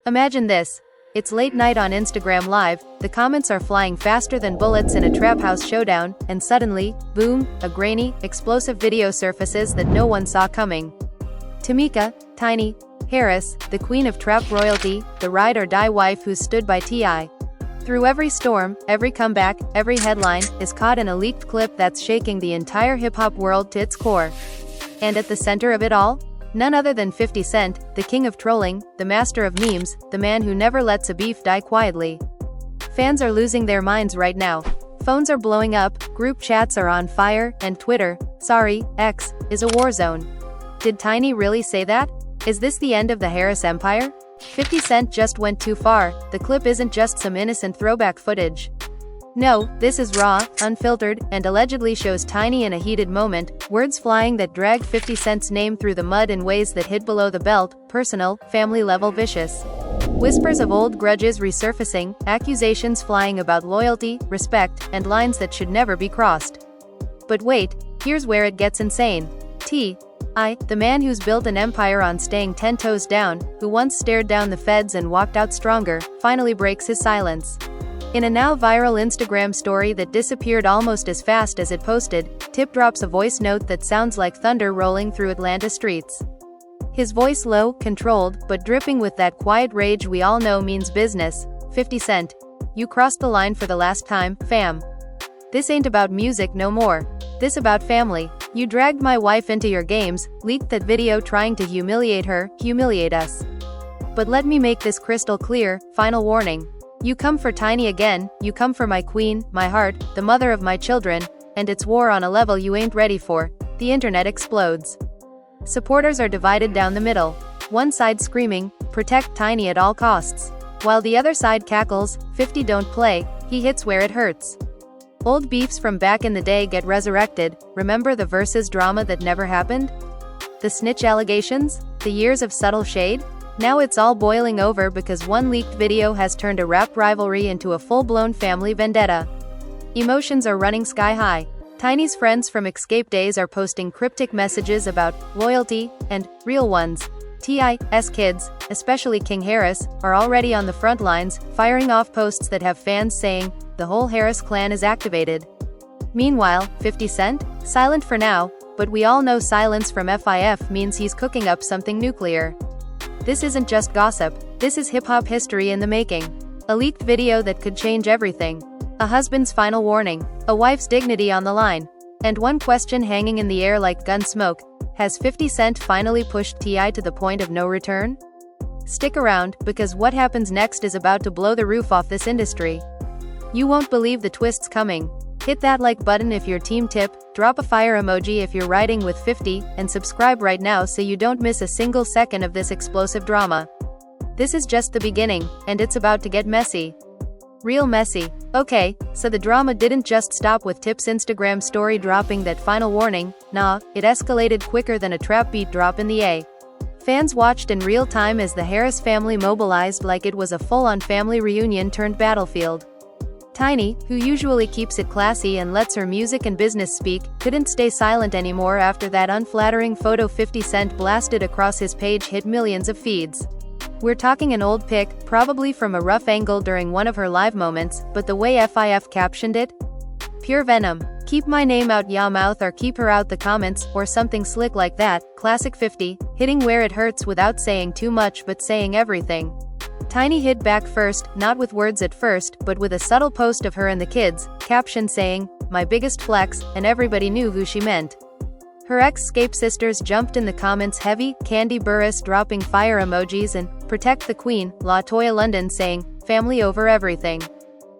Imagine this. It's late night on Instagram Live, the comments are flying faster than bullets in a trap house showdown, and suddenly, boom, a grainy, explosive video surfaces that no one saw coming. Tamika, Tiny, Harris, the queen of trap royalty, the ride-or-die wife who stood by T.I. Through every storm, every comeback, every headline, is caught in a leaked clip that's shaking the entire hip-hop world to its core. And at the center of it all? None other than 50 Cent, the king of trolling, the master of memes, the man who never lets a beef die quietly. Fans are losing their minds right now. Phones are blowing up, group chats are on fire, and Twitter, sorry, X, is a war zone. Did Tiny really say that? Is this the end of the Harris empire? 50 Cent just went too far. The clip isn't just some innocent throwback footage. No, this is raw, unfiltered, and allegedly shows Tiny in a heated moment, words flying that drag 50 Cent's name through the mud in ways that hid below the belt, personal, family-level vicious. Whispers of old grudges resurfacing, accusations flying about loyalty, respect, and lines that should never be crossed. But wait, here's where it gets insane. T.I., the man who's built an empire on staying 10 toes down, who once stared down the feds and walked out stronger, finally breaks his silence. In a now viral Instagram story that disappeared almost as fast as it posted, Tip drops a voice note that sounds like thunder rolling through Atlanta streets. His voice low, controlled, but dripping with that quiet rage we all know means business. 50 Cent. You crossed the line for the last time, fam. This ain't about music no more. This about family. You dragged my wife into your games, leaked that video trying to humiliate her, humiliate us. But let me make this crystal clear, final warning. You come for Tiny again, you come for my queen, my heart, the mother of my children, and it's war on a level you ain't ready for. The internet explodes. Supporters are divided down the middle. One side screaming, protect Tiny at all costs. While the other side cackles, 50 don't play, he hits where it hurts. Old beefs from back in the day get resurrected. Remember the Versus drama that never happened? The snitch allegations? The years of subtle shade? Now it's all boiling over because one leaked video has turned a rap rivalry into a full-blown family vendetta. Emotions are running sky high. Tiny's friends from Escape days are posting cryptic messages about loyalty and real ones. T.I.'s kids, especially King Harris, are already on the front lines, firing off posts that have fans saying, the whole Harris clan is activated. Meanwhile, 50 Cent? Silent for now, but we all know silence from FIF means he's cooking up something nuclear. This isn't just gossip, this is hip-hop history in the making. A leaked video that could change everything. A husband's final warning. A wife's dignity on the line. And one question hanging in the air like gun smoke. Has 50 Cent finally pushed T.I. to the point of no return? Stick around, because what happens next is about to blow the roof off this industry. You won't believe the twists coming. Hit that like button if you're Team Tip, drop a fire emoji if you're riding with 50, and subscribe right now so you don't miss a single second of this explosive drama. This is just the beginning, and it's about to get messy. Real messy. Okay, so the drama didn't just stop with Tip's Instagram story dropping that final warning, nah, it escalated quicker than a trap beat drop in the A. Fans watched in real time as the Harris family mobilized like it was a full-on family reunion turned battlefield. Tiny, who usually keeps it classy and lets her music and business speak, couldn't stay silent anymore after that unflattering photo 50 Cent blasted across his page hit millions of feeds. We're talking an old pic, probably from a rough angle during one of her live moments, but the way FIF captioned it? Pure venom. Keep my name out ya mouth or keep her out the comments, or something slick like that. Classic 50, hitting where it hurts without saying too much but saying everything. Tiny hit back first, not with words at first, but with a subtle post of her and the kids, caption saying, my biggest flex, and everybody knew who she meant. Her ex-Escape sisters jumped in the comments heavy, Candy Burris dropping fire emojis and, protect the queen, LaToya London saying, family over everything.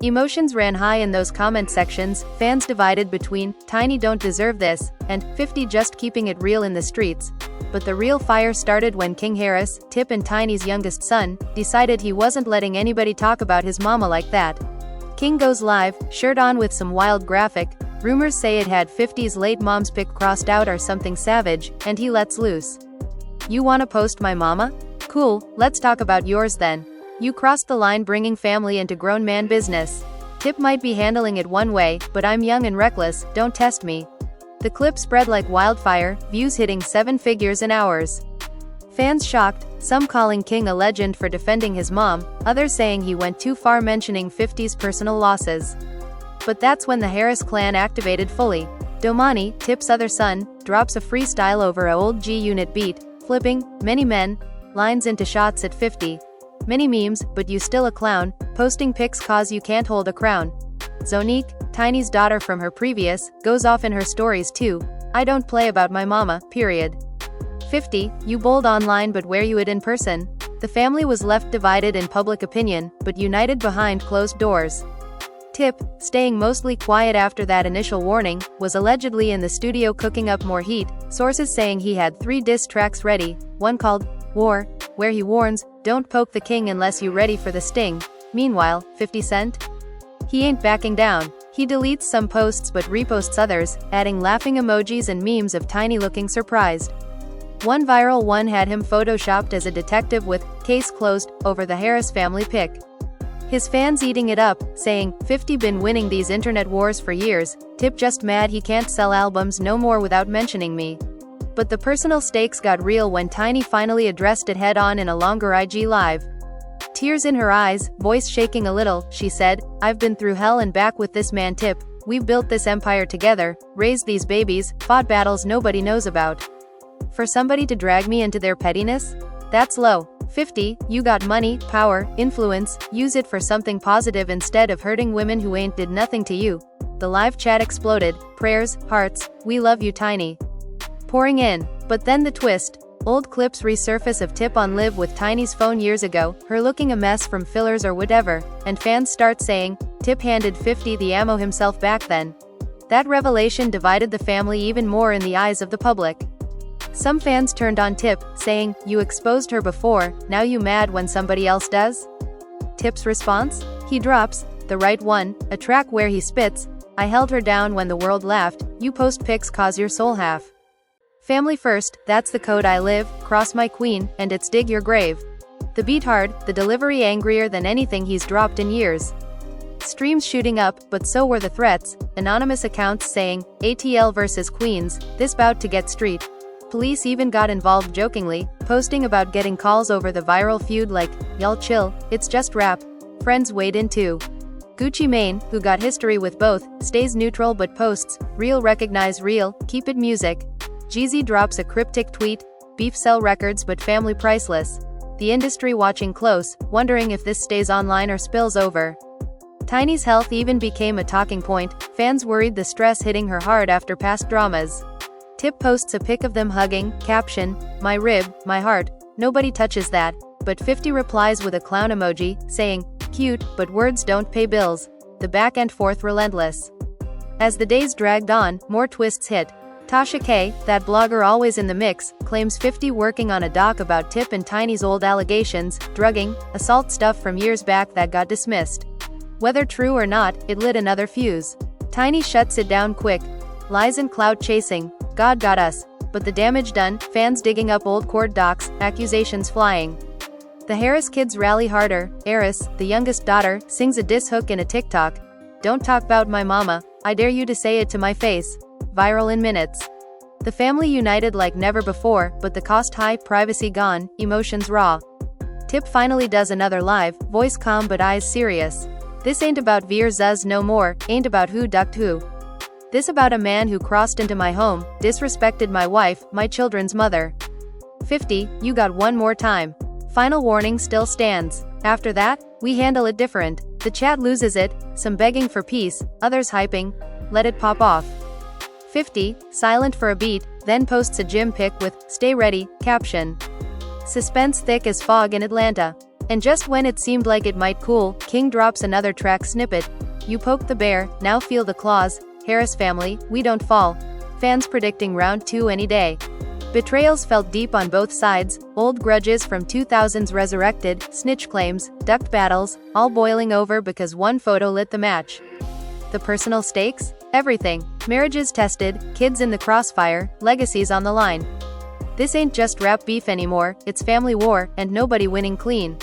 Emotions ran high in those comment sections, fans divided between, Tiny don't deserve this, and, 50 just keeping it real in the streets. But the real fire started when King Harris, Tip and Tiny's youngest son, decided he wasn't letting anybody talk about his mama like that. King goes live, shirt on with some wild graphic, rumors say it had 50's late mom's pic crossed out or something savage, and he lets loose. You wanna post my mama? Cool, let's talk about yours then. You crossed the line bringing family into grown man business. Tip might be handling it one way, but I'm young and reckless, don't test me. The clip spread like wildfire, views hitting 7 figures in hours. Fans shocked, some calling King a legend for defending his mom, others saying he went too far mentioning 50's personal losses. But that's when the Harris clan activated fully. Domani, Tip's other son, drops a freestyle over a old G-Unit beat, flipping many men lines into shots at 50. Many memes, but you still a clown, posting pics cause you can't hold a crown. Zonique, Tiny's daughter from her previous, goes off in her stories too. I don't play about my mama, period. 50, you bold online but where you it in person? The family was left divided in public opinion, but united behind closed doors. Tip, staying mostly quiet after that initial warning, was allegedly in the studio cooking up more heat, sources saying he had 3 diss tracks ready, one called War, where he warns, don't poke the king unless you ready for the sting. Meanwhile, 50 Cent? He ain't backing down. He deletes some posts but reposts others, adding laughing emojis and memes of Tiny looking surprised. One viral one had him photoshopped as a detective with "case closed" over the Harris family pic. His fans eating it up, saying, 50 been winning these internet wars for years, Tip just mad he can't sell albums no more without mentioning me. But the personal stakes got real when Tiny finally addressed it head-on in a longer IG live. Tears in her eyes, voice shaking a little, she said, I've been through hell and back with this man Tip, we've built this empire together, raised these babies, fought battles nobody knows about. For somebody to drag me into their pettiness? That's low. 50, you got money, power, influence, use it for something positive instead of hurting women who ain't did nothing to you. The live chat exploded, prayers, hearts, we love you Tiny. Pouring in. But then the twist. Old clips resurface of Tip on live with Tiny's phone years ago, her looking a mess from fillers or whatever, and fans start saying, Tip handed 50 the ammo himself back then. That revelation divided the family even more in the eyes of the public. Some fans turned on Tip, saying, you exposed her before, now you mad when somebody else does? Tip's response? He drops, the right one, a track where he spits, I held her down when the world laughed, you post pics cause your soul half. Family first, that's the code I live, cross my queen, and it's dig your grave. The beat hard, the delivery angrier than anything he's dropped in years. Streams shooting up, but so were the threats, anonymous accounts saying, ATL versus Queens, this bout to get street. Police even got involved jokingly, posting about getting calls over the viral feud like, y'all chill, it's just rap. Friends weighed in too. Gucci Mane, who got history with both, stays neutral but posts, real recognize real, keep it music. Jeezy drops a cryptic tweet, beef sell records but family priceless. The industry watching close, wondering if this stays online or spills over. Tiny's health even became a talking point, fans worried the stress hitting her hard after past dramas. Tip posts a pic of them hugging, caption, my rib, my heart, nobody touches that, but 50 replies with a clown emoji, saying, cute, but words don't pay bills. The back and forth relentless. As the days dragged on, more twists hit. Tasha K, that blogger always in the mix, claims 50 working on a doc about Tip and Tiny's old allegations, drugging, assault stuff from years back that got dismissed. Whether true or not, it lit another fuse. Tiny shuts it down quick. Lies and clout chasing. God got us. But the damage done, fans digging up old court docs, accusations flying. The Harris kids rally harder. Eris, the youngest daughter, sings a diss hook in a TikTok. Don't talk about my mama, I dare you to say it to my face. Viral in minutes. The family united like never before, but the cost high, privacy gone, emotions raw. Tip finally does another live, voice calm but eyes serious. This ain't about Veer Zuz no more, ain't about who ducked who. This about a man who crossed into my home, disrespected my wife, my children's mother. 50, you got one more time. Final warning still stands. After that, we handle it different. The chat loses it, some begging for peace, others hyping, let it pop off. 50, silent for a beat, then posts a gym pic with, stay ready, caption. Suspense thick as fog in Atlanta. And just when it seemed like it might cool, King drops another track snippet. You poked the bear, now feel the claws. Harris family, we don't fall. Fans predicting round 2 any day. Betrayals felt deep on both sides, old grudges from 2000s resurrected, snitch claims, ducked battles, all boiling over because one photo lit the match. The personal stakes? Everything. Marriages tested, kids in the crossfire, legacies on the line. This ain't just rap beef anymore, it's family war, and nobody winning clean.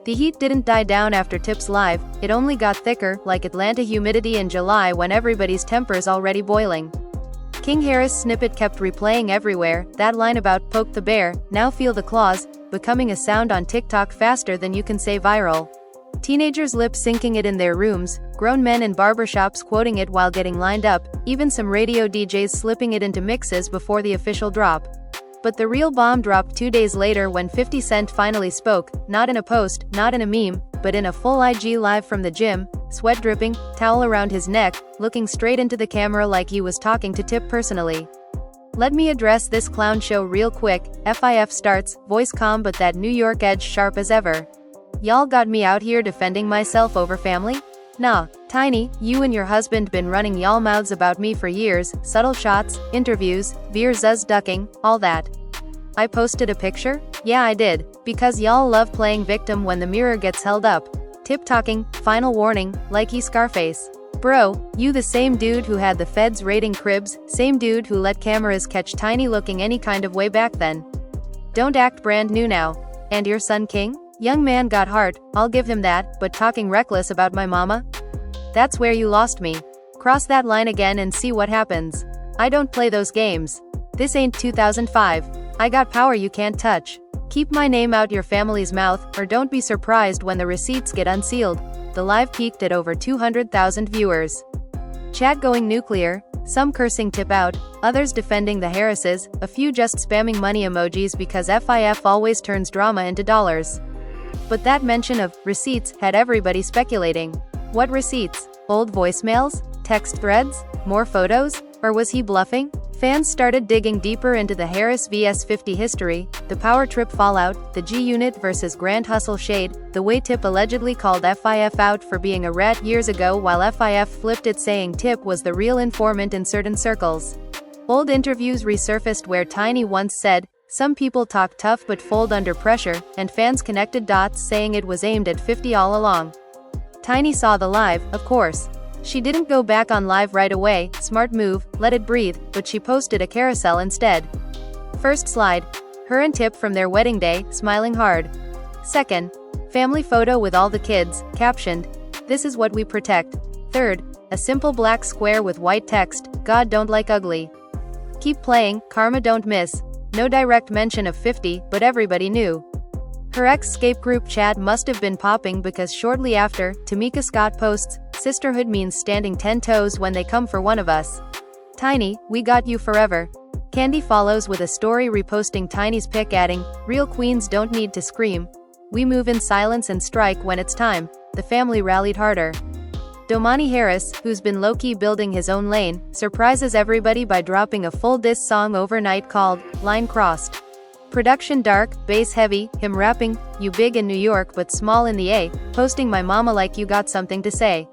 The heat didn't die down after Tip's live, it only got thicker, like Atlanta humidity in July when everybody's temper's already boiling. King Harris snippet kept replaying everywhere, that line about poke the bear, now feel the claws, becoming a sound on TikTok faster than you can say viral. Teenagers lip syncing it in their rooms, grown men in barbershops quoting it while getting lined up, even some radio DJs slipping it into mixes before the official drop. But the real bomb dropped 2 days later when 50 Cent finally spoke, not in a post, not in a meme, but in a full IG live from the gym, sweat dripping, towel around his neck, looking straight into the camera like he was talking to Tip personally. Let me address this clown show real quick. FIF starts, voice calm but that New York edge sharp as ever. Y'all got me out here defending myself over family? Nah, Tiny, you and your husband been running y'all mouths about me for years, subtle shots, interviews, veer zuz ducking, all that. I posted a picture? Yeah I did, because y'all love playing victim when the mirror gets held up. Tip talking, final warning, like he Scarface. Bro, you the same dude who had the feds raiding cribs, same dude who let cameras catch Tiny looking any kind of way back then. Don't act brand new now. And your son King? Young man got heart, I'll give him that, but talking reckless about my mama? That's where you lost me. Cross that line again and see what happens. I don't play those games. This ain't 2005. I got power you can't touch. Keep my name out your family's mouth, or don't be surprised when the receipts get unsealed. The live peaked at over 200,000 viewers. Chat going nuclear, some cursing Tip out, others defending the Harrises, a few just spamming money emojis because FIF always turns drama into dollars. But that mention of receipts had everybody speculating. What receipts? Old voicemails? Text threads? More photos? Or was he bluffing? Fans started digging deeper into the Harris vs 50 history, the power trip fallout, the G-Unit versus Grand Hustle shade, the way Tip allegedly called FIF out for being a rat years ago while FIF flipped it saying Tip was the real informant in certain circles. Old interviews resurfaced where Tiny once said, "Some people talk tough but fold under pressure," and fans connected dots saying it was aimed at 50 all along. Tiny saw the live, of course. She didn't go back on live right away, smart move, let it breathe, but she posted a carousel instead. First slide. Her and Tip from their wedding day, smiling hard. Second. Family photo with all the kids, captioned, "This is what we protect." Third. A simple black square with white text, "God don't like ugly." Keep playing, karma don't miss. No direct mention of 50, but everybody knew. Her ex-scape group chat must have been popping because shortly after, Tamika Scott posts, "Sisterhood means standing 10 toes when they come for one of us. Tiny, we got you forever." Candy follows with a story reposting Tiny's pic adding, "Real queens don't need to scream. We move in silence and strike when it's time." The family rallied harder. Domani Harris, who's been low-key building his own lane, surprises everybody by dropping a full diss song overnight called Line Crossed. Production dark, bass heavy, him rapping, "You big in New York but small in the A," posting "My mama like you got something to say.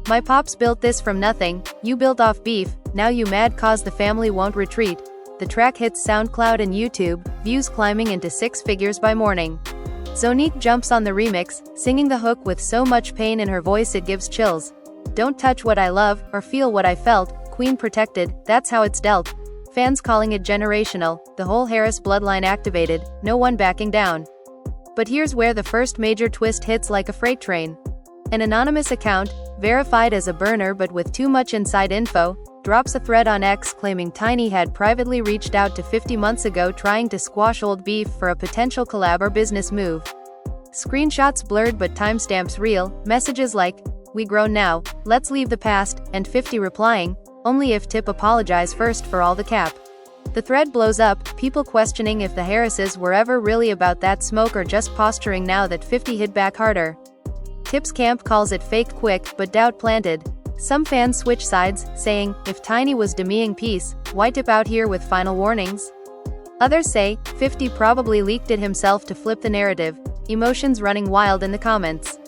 My pops built this from nothing, you built off beef, now you mad cause the family won't retreat." The track hits SoundCloud and YouTube, views climbing into 6 figures by morning. Zonique jumps on the remix, singing the hook with so much pain in her voice it gives chills. "Don't touch what I love, or feel what I felt, queen protected, that's how it's dealt." Fans calling it generational, the whole Harris bloodline activated, no one backing down. But here's where the first major twist hits like a freight train. An anonymous account, verified as a burner but with too much inside info, drops a thread on X claiming Tiny had privately reached out to 50 months ago trying to squash old beef for a potential collab or business move. Screenshots blurred but timestamps real, messages like, "We grown now, let's leave the past," and 50 replying, "Only if Tip apologize first for all the cap." The thread blows up, people questioning if the Harrises were ever really about that smoke or just posturing now that 50 hit back harder. Tip's camp calls it fake quick, but doubt planted. Some fans switch sides, saying, if Tiny was demeaning peace, why Tip out here with final warnings? Others say, 50 probably leaked it himself to flip the narrative, emotions running wild in the comments.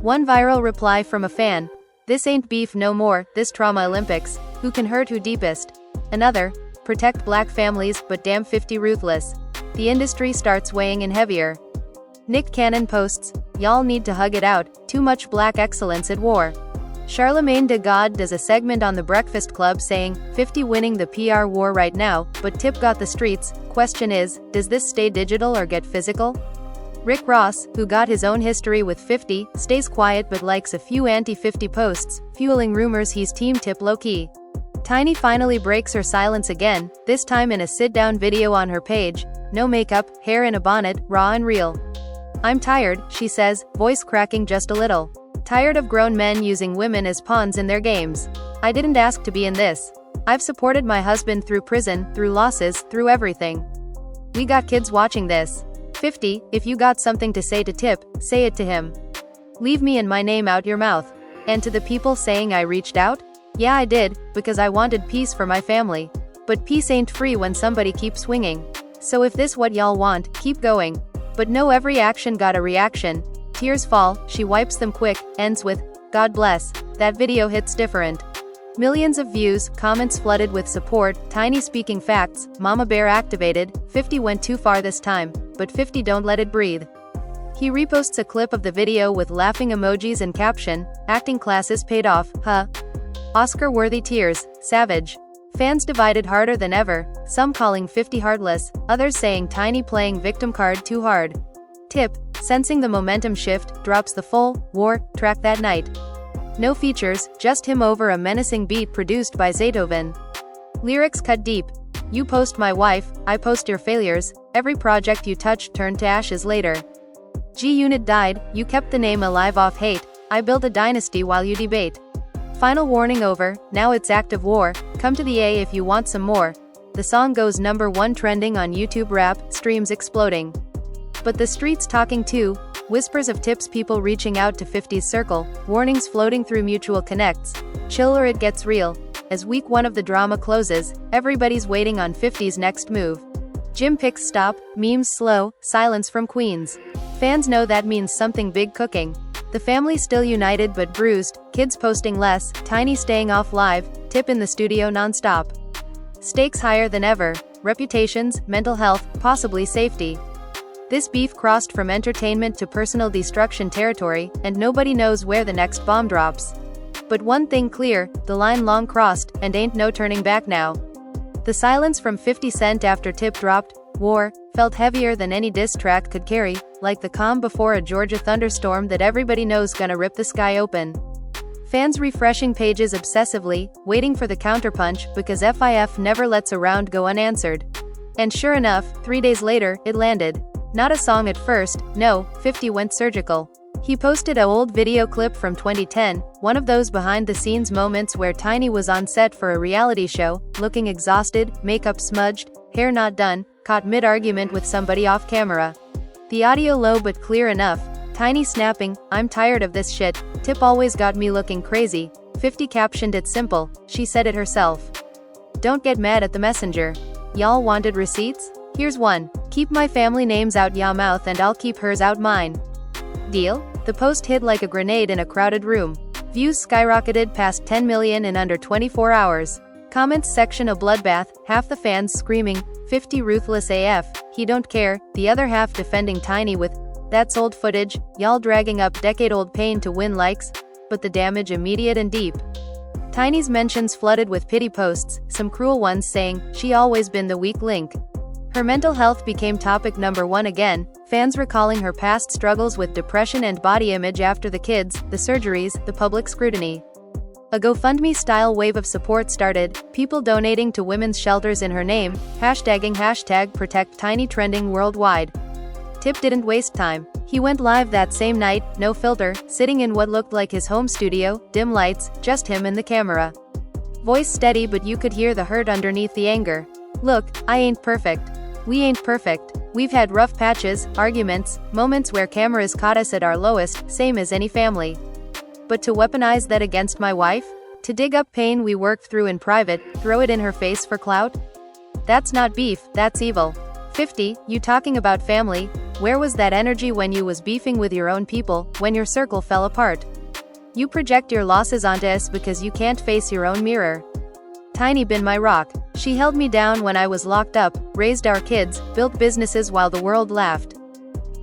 One viral reply from a fan, "This ain't beef no more, this trauma Olympics, who can hurt who deepest?" Another, "Protect black families, but damn 50 ruthless." The industry starts weighing in heavier. Nick Cannon posts, "Y'all need to hug it out, too much black excellence at war." Charlemagne de God does a segment on The Breakfast Club saying, 50 winning the PR war right now, but Tip got the streets. Question is, does this stay digital or get physical? Rick Ross, who got his own history with 50, stays quiet but likes a few anti-50 posts, fueling rumors he's Team Tip low-key. Tiny finally breaks her silence again, this time in a sit-down video on her page. No makeup, hair in a bonnet, raw and real. "I'm tired," she says, voice cracking just a little. "Tired of grown men using women as pawns in their games. I didn't ask to be in this. I've supported my husband through prison, through losses, through everything. We got kids watching this. 50, if you got something to say to Tip, say it to him. Leave me and my name out your mouth." And to the people saying I reached out? Yeah, I did, because I wanted peace for my family. But peace ain't free when somebody keeps swinging. So if this what y'all want, keep going. But no, every action got a reaction. Tears fall, she wipes them quick, ends with, "God bless." That video hits different. Millions of views, comments flooded with support, Tiny speaking facts, Mama Bear activated, 50 went too far this time, but 50 don't let it breathe. He reposts a clip of the video with laughing emojis and caption, "Acting classes paid off, huh?" Oscar-worthy tears, savage. Fans divided harder than ever, some calling 50 heartless, others saying Tiny playing victim card too hard. Tip, sensing the momentum shift, drops the full war track that night. No features, just him over a menacing beat produced by Zaytoven. Lyrics cut deep. "You post my wife, I post your failures, every project you touched turned to ashes later. G-Unit died, you kept the name alive off hate, I built a dynasty while you debate. Final warning over, now it's active war, come to the A if you want some more." The song goes #1 trending on YouTube Rap, streams exploding. But the streets talking too. Whispers of Tip's people reaching out to 50's circle, warnings floating through mutual connects. Chill or it gets real. As week 1 of the drama closes, everybody's waiting on 50's next move. Gym pics stop, memes slow, silence from Queens. Fans know that means something big cooking. The family still united but bruised, kids posting less, Tiny staying off live, Tip in the studio non-stop. Stakes higher than ever, reputations, mental health, possibly safety. This beef crossed from entertainment to personal destruction territory, and nobody knows where the next bomb drops. But one thing clear, the line long crossed, and ain't no turning back now. The silence from 50 Cent after Tip dropped, "War," felt heavier than any diss track could carry, like the calm before a Georgia thunderstorm that everybody knows gonna rip the sky open. Fans refreshing pages obsessively, waiting for the counterpunch, because FIF never lets a round go unanswered. And sure enough, 3 days later, it landed. Not a song at first, no, 50 went surgical. He posted a old video clip from 2010, one of those behind-the-scenes moments where Tiny was on set for a reality show, looking exhausted, makeup smudged, hair not done, caught mid-argument with somebody off camera. The audio low but clear enough, Tiny snapping, "I'm tired of this shit, Tip always got me looking crazy." 50 captioned it simple, she said it herself. "Don't get mad at the messenger. Y'all wanted receipts? Here's one. Keep my family names out ya mouth and I'll keep hers out mine. Deal?" The post hit like a grenade in a crowded room. Views skyrocketed past 10 million in under 24 hours. Comments section a bloodbath, half the fans screaming, 50 ruthless AF, he don't care, the other half defending Tiny with, "That's old footage, y'all dragging up decade-old pain to win likes," but the damage immediate and deep. Tiny's mentions flooded with pity posts, some cruel ones saying, "She always been the weak link." Her mental health became topic #1 again, fans recalling her past struggles with depression and body image after the kids, the surgeries, the public scrutiny. A GoFundMe-style wave of support started, people donating to women's shelters in her name, hashtagging #Protect Tiny trending worldwide. Tip didn't waste time. He went live that same night, no filter, sitting in what looked like his home studio, dim lights, just him and the camera. Voice steady but you could hear the hurt underneath the anger. "Look, I ain't perfect. We ain't perfect. We've had rough patches, arguments, moments where cameras caught us at our lowest, same as any family. But to weaponize that against my wife? To dig up pain we worked through in private, throw it in her face for clout? That's not beef, that's evil." 50, you talking about family, where was that energy when you was beefing with your own people, when your circle fell apart? You project your losses onto us because you can't face your own mirror. Tiny been my rock. She held me down when I was locked up, raised our kids, built businesses while the world laughed.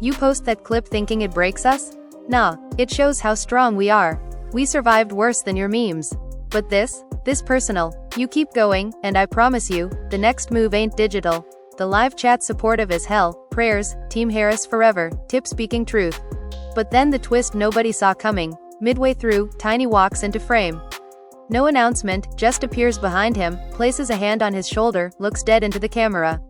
You post that clip thinking it breaks us? Nah, it shows how strong we are. We survived worse than your memes. But this personal. You keep going, and I promise you, the next move ain't digital. The live chat supportive as hell, prayers, Team Harris forever, Tip speaking truth. But then the twist nobody saw coming. Midway through, Tiny walks into frame. No announcement, just appears behind him, places a hand on his shoulder, looks dead into the camera.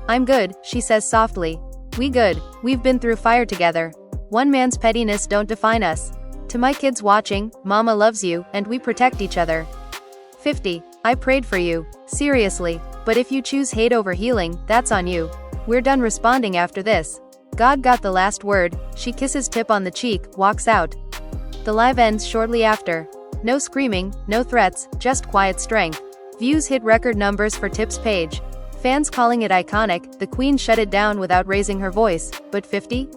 "I'm good," she says softly. "We good. We've been through fire together. One man's pettiness don't define us. To my kids watching, Mama loves you, and we protect each other." 50. I prayed for you. Seriously. But if you choose hate over healing, that's on you. We're done responding after this. God got the last word. She kisses Tip on the cheek, walks out. The live ends shortly after. No screaming, no threats, just quiet strength. Views hit record numbers for Tip's page. Fans calling it iconic. The Queen shut it down without raising her voice. But 50?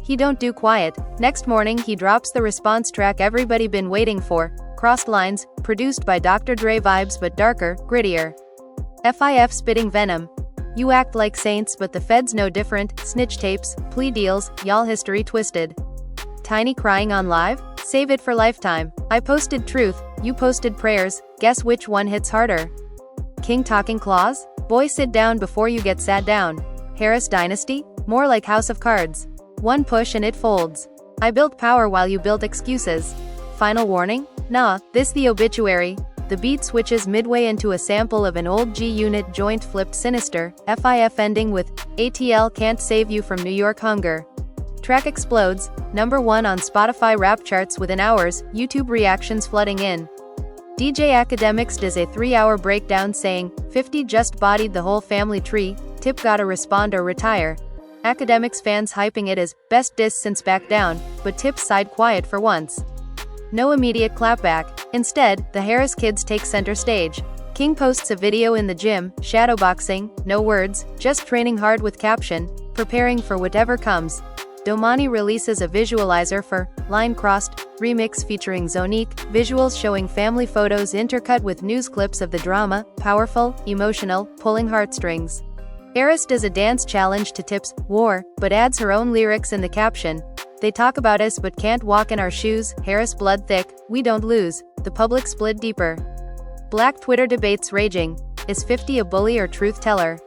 He don't do quiet. Next morning he drops the response track everybody been waiting for. Crossed Lines, produced by Dr. Dre vibes but darker, grittier. FIF spitting venom. You act like saints but the feds no different. Snitch tapes, plea deals, y'all history twisted. Tiny crying on live? Save it for Lifetime. I posted truth, you posted prayers, guess which one hits harder? King talking claws? Boy sit down before you get sat down. Harris Dynasty? More like House of Cards. One push and it folds. I built power while you built excuses. Final warning? Nah, this the obituary. The beat switches midway into a sample of an old G-Unit joint flipped sinister, FIF ending with, ATL can't save you from New York hunger. Track explodes, #1 on Spotify rap charts within hours, YouTube reactions flooding in. DJ Academics does a 3-hour breakdown saying, 50 just bodied the whole family tree, Tip gotta respond or retire. Academics fans hyping it as, best diss since Back Down, but Tip's side quiet for once. No immediate clapback. Instead, the Harris kids take center stage. King posts a video in the gym, shadowboxing, no words, just training hard with caption, preparing for whatever comes. Domani releases a visualizer for Line Crossed remix featuring Zonique, visuals showing family photos intercut with news clips of the drama, powerful, emotional, pulling heartstrings. Eris does a dance challenge to Tip's War, but adds her own lyrics in the caption. They talk about us but can't walk in our shoes, Harris blood thick, we don't lose, the public split deeper. Black Twitter debates raging. Is 50 a bully or truth teller?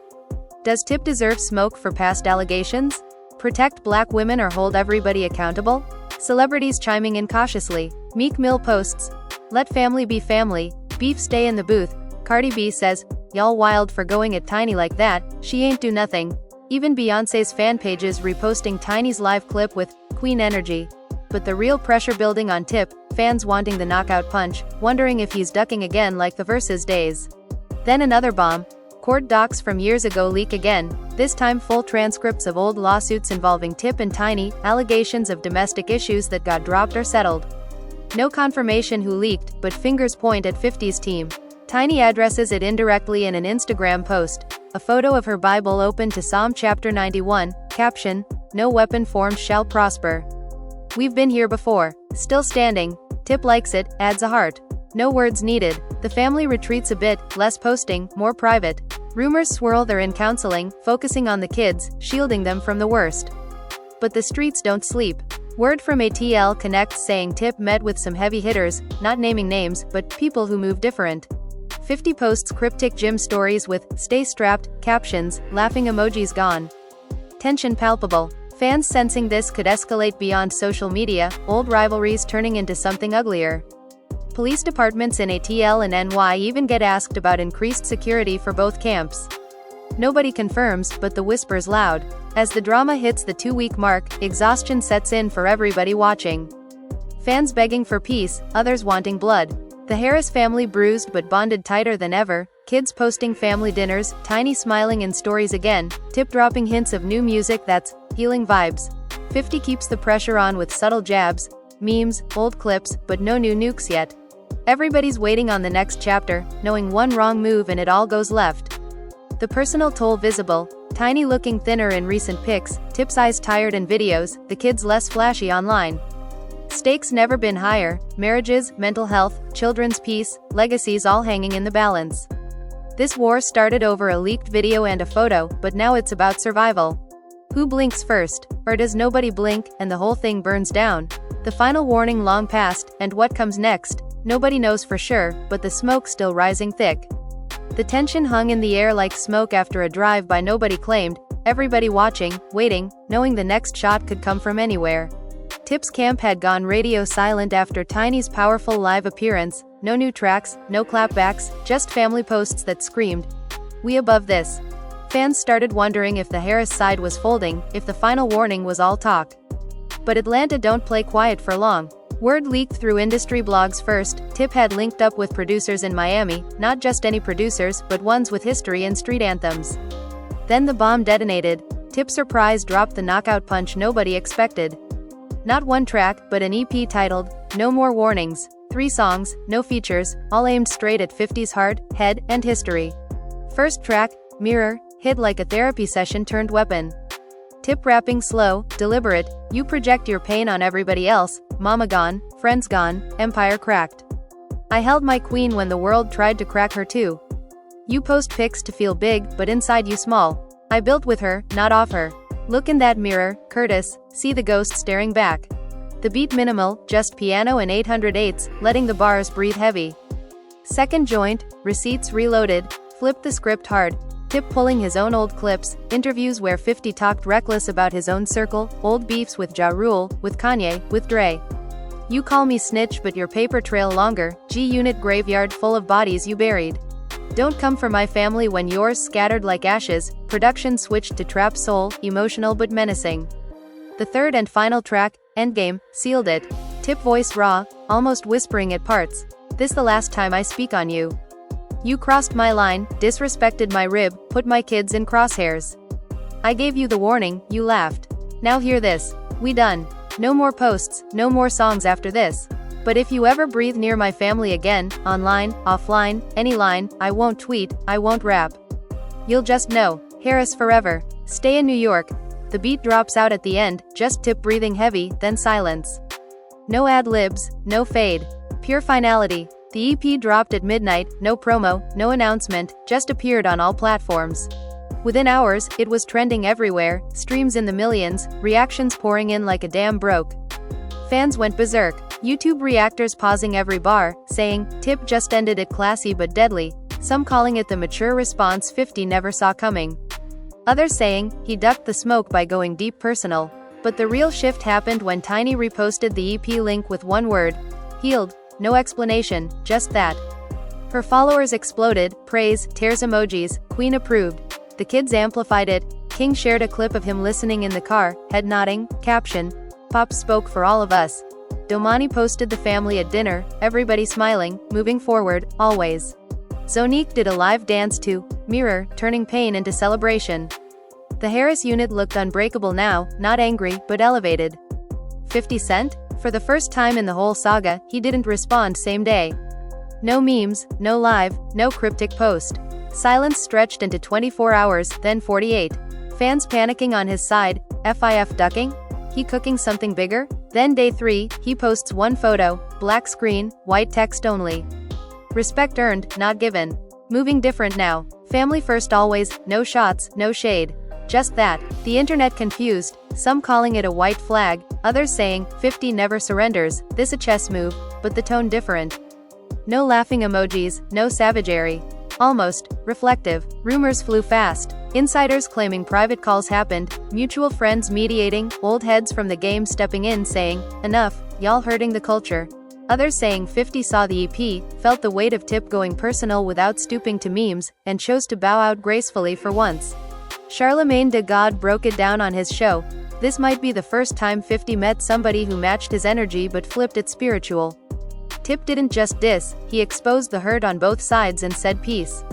Does Tip deserve smoke for past allegations? Protect black women or hold everybody accountable? Celebrities chiming in cautiously. Meek Mill posts, let family be family, beef stay in the booth. Cardi B says, y'all wild for going at Tiny like that, she ain't do nothing. Even Beyoncé's fan pages reposting Tiny's live clip with Queen energy. But the real pressure building on Tip, fans wanting the knockout punch, wondering if he's ducking again like the Versus days. Then another bomb. Court docs from years ago leak again, this time full transcripts of old lawsuits involving Tip and Tiny, allegations of domestic issues that got dropped or settled. No confirmation who leaked, but fingers point at 50's team. Tiny addresses it indirectly in an Instagram post. A photo of her Bible open to Psalm chapter 91, caption, no weapon formed shall prosper. We've been here before. Still standing. Tip likes it, adds a heart. No words needed. The family retreats a bit, less posting, more private. Rumors swirl they're in counseling, focusing on the kids, shielding them from the worst. But the streets don't sleep. Word from ATL connects saying Tip met with some heavy hitters, not naming names, but people who move different. 50 posts cryptic gym stories with stay strapped captions, laughing emojis gone. Tension palpable. Fans sensing this could escalate beyond social media, old rivalries turning into something uglier. Police departments in ATL and NY even get asked about increased security for both camps. Nobody confirms, but the whispers loud. As the drama hits the 2-week mark, exhaustion sets in for everybody watching. Fans begging for peace, others wanting blood. The Harris family bruised but bonded tighter than ever, kids posting family dinners, Tiny smiling in stories again, Tip dropping hints of new music that's healing vibes. 50 keeps the pressure on with subtle jabs, memes, old clips, but no new nukes yet. Everybody's waiting on the next chapter, knowing one wrong move and it all goes left. The personal toll visible, Tiny looking thinner in recent pics, Tip's eyes tired in videos, the kids less flashy online. Stakes never been higher, marriages, mental health, children's peace, legacies all hanging in the balance. This war started over a leaked video and a photo, but now it's about survival. Who blinks first? Or does nobody blink, and the whole thing burns down? The final warning long past, and what comes next? Nobody knows for sure, but the smoke still rising thick. The tension hung in the air like smoke after a drive-by nobody claimed, everybody watching, waiting, knowing the next shot could come from anywhere. Tip's camp had gone radio silent after Tiny's powerful live appearance. No new tracks, no clapbacks, just family posts that screamed, "We above this." Fans started wondering if the Harris side was folding, if the final warning was all talk. But Atlanta don't play quiet for long. Word leaked through industry blogs first. Tip had linked up with producers in Miami, not just any producers, but ones with history in street anthems. Then the bomb detonated. Tip's surprise dropped the knockout punch nobody expected. Not one track, but an EP titled, No More Warnings. 3 songs, no features, all aimed straight at 50's heart, head, and history. First track, Mirror, hit like a therapy session turned weapon. Tip rapping slow, deliberate, you project your pain on everybody else, mama gone, friends gone, empire cracked. I held my queen when the world tried to crack her too. You post pics to feel big, but inside you small. I built with her, not off her. Look in that mirror, Curtis, see the ghost staring back. The beat minimal, just piano and 808s, letting the bars breathe heavy. Second joint, Receipts Reloaded, flipped the script hard. Tip pulling his own old clips, interviews where 50 talked reckless about his own circle, old beefs with Ja Rule, with Kanye, with Dre. You call me snitch but your paper trail longer, G-Unit graveyard full of bodies you buried. Don't come for my family when yours scattered like ashes. Production switched to trap soul, emotional but menacing. The third and final track, Endgame, sealed it. Tip voice raw, almost whispering at parts. This the last time I speak on you. You crossed my line, disrespected my rib, put my kids in crosshairs. I gave you the warning, you laughed. Now hear this. We done. No more posts, no more songs after this. But if you ever breathe near my family again, online, offline, any line, I won't tweet, I won't rap. You'll just know. Harris forever. Stay in New York. The beat drops out at the end, just Tip breathing heavy, then silence. No ad-libs, no fade. Pure finality. The EP dropped at midnight, no promo, no announcement, just appeared on all platforms. Within hours, it was trending everywhere, streams in the millions, reactions pouring in like a dam broke. Fans went berserk. YouTube reactors pausing every bar, saying, Tip just ended it classy but deadly, some calling it the mature response 50 never saw coming. Others saying, he ducked the smoke by going deep personal. But the real shift happened when Tiny reposted the EP link with one word, healed. No explanation, just that. Her followers exploded, praise, tears emojis, Queen approved. The kids amplified it. King shared a clip of him listening in the car, head nodding, caption, Pop spoke for all of us. Domani posted the family at dinner, everybody smiling, moving forward, always. Zonique did a live dance to Mirror, turning pain into celebration. The Harris unit looked unbreakable now, not angry, but elevated. 50 Cent? For the first time in the whole saga, he didn't respond same day. No memes, no live, no cryptic post. Silence stretched into 24 hours, then 48. Fans panicking on his side, FIF ducking? He cooking something bigger? Then day 3, he posts one photo, black screen, white text only. Respect earned, not given. Moving different now. Family first always, no shots, no shade. Just that. The internet confused, some calling it a white flag, others saying, 50 never surrenders, this a chess move, but the tone different. No laughing emojis, no savagery. Almost, reflective. Rumors flew fast. Insiders claiming private calls happened, mutual friends mediating, old heads from the game stepping in saying, enough, y'all hurting the culture. Others saying 50 saw the EP, felt the weight of Tip going personal without stooping to memes, and chose to bow out gracefully for once. Charlemagne de God broke it down on his show. This might be the first time 50 met somebody who matched his energy but flipped it spiritual. Tip didn't just diss, he exposed the hurt on both sides and said peace.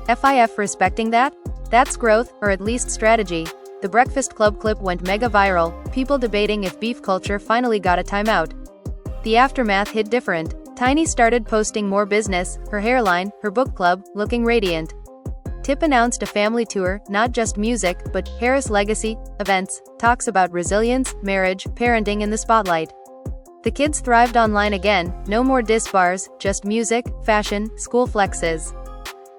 FIF respecting that? That's growth, or at least strategy. The Breakfast Club clip went mega viral, people debating if beef culture finally got a timeout. The aftermath hit different. Tiny started posting more business, her hairline, her book club, looking radiant. Tip announced a family tour, not just music, but Harris legacy, events, talks about resilience, marriage, parenting in the spotlight. The kids thrived online again, no more diss bars, just music, fashion, school flexes.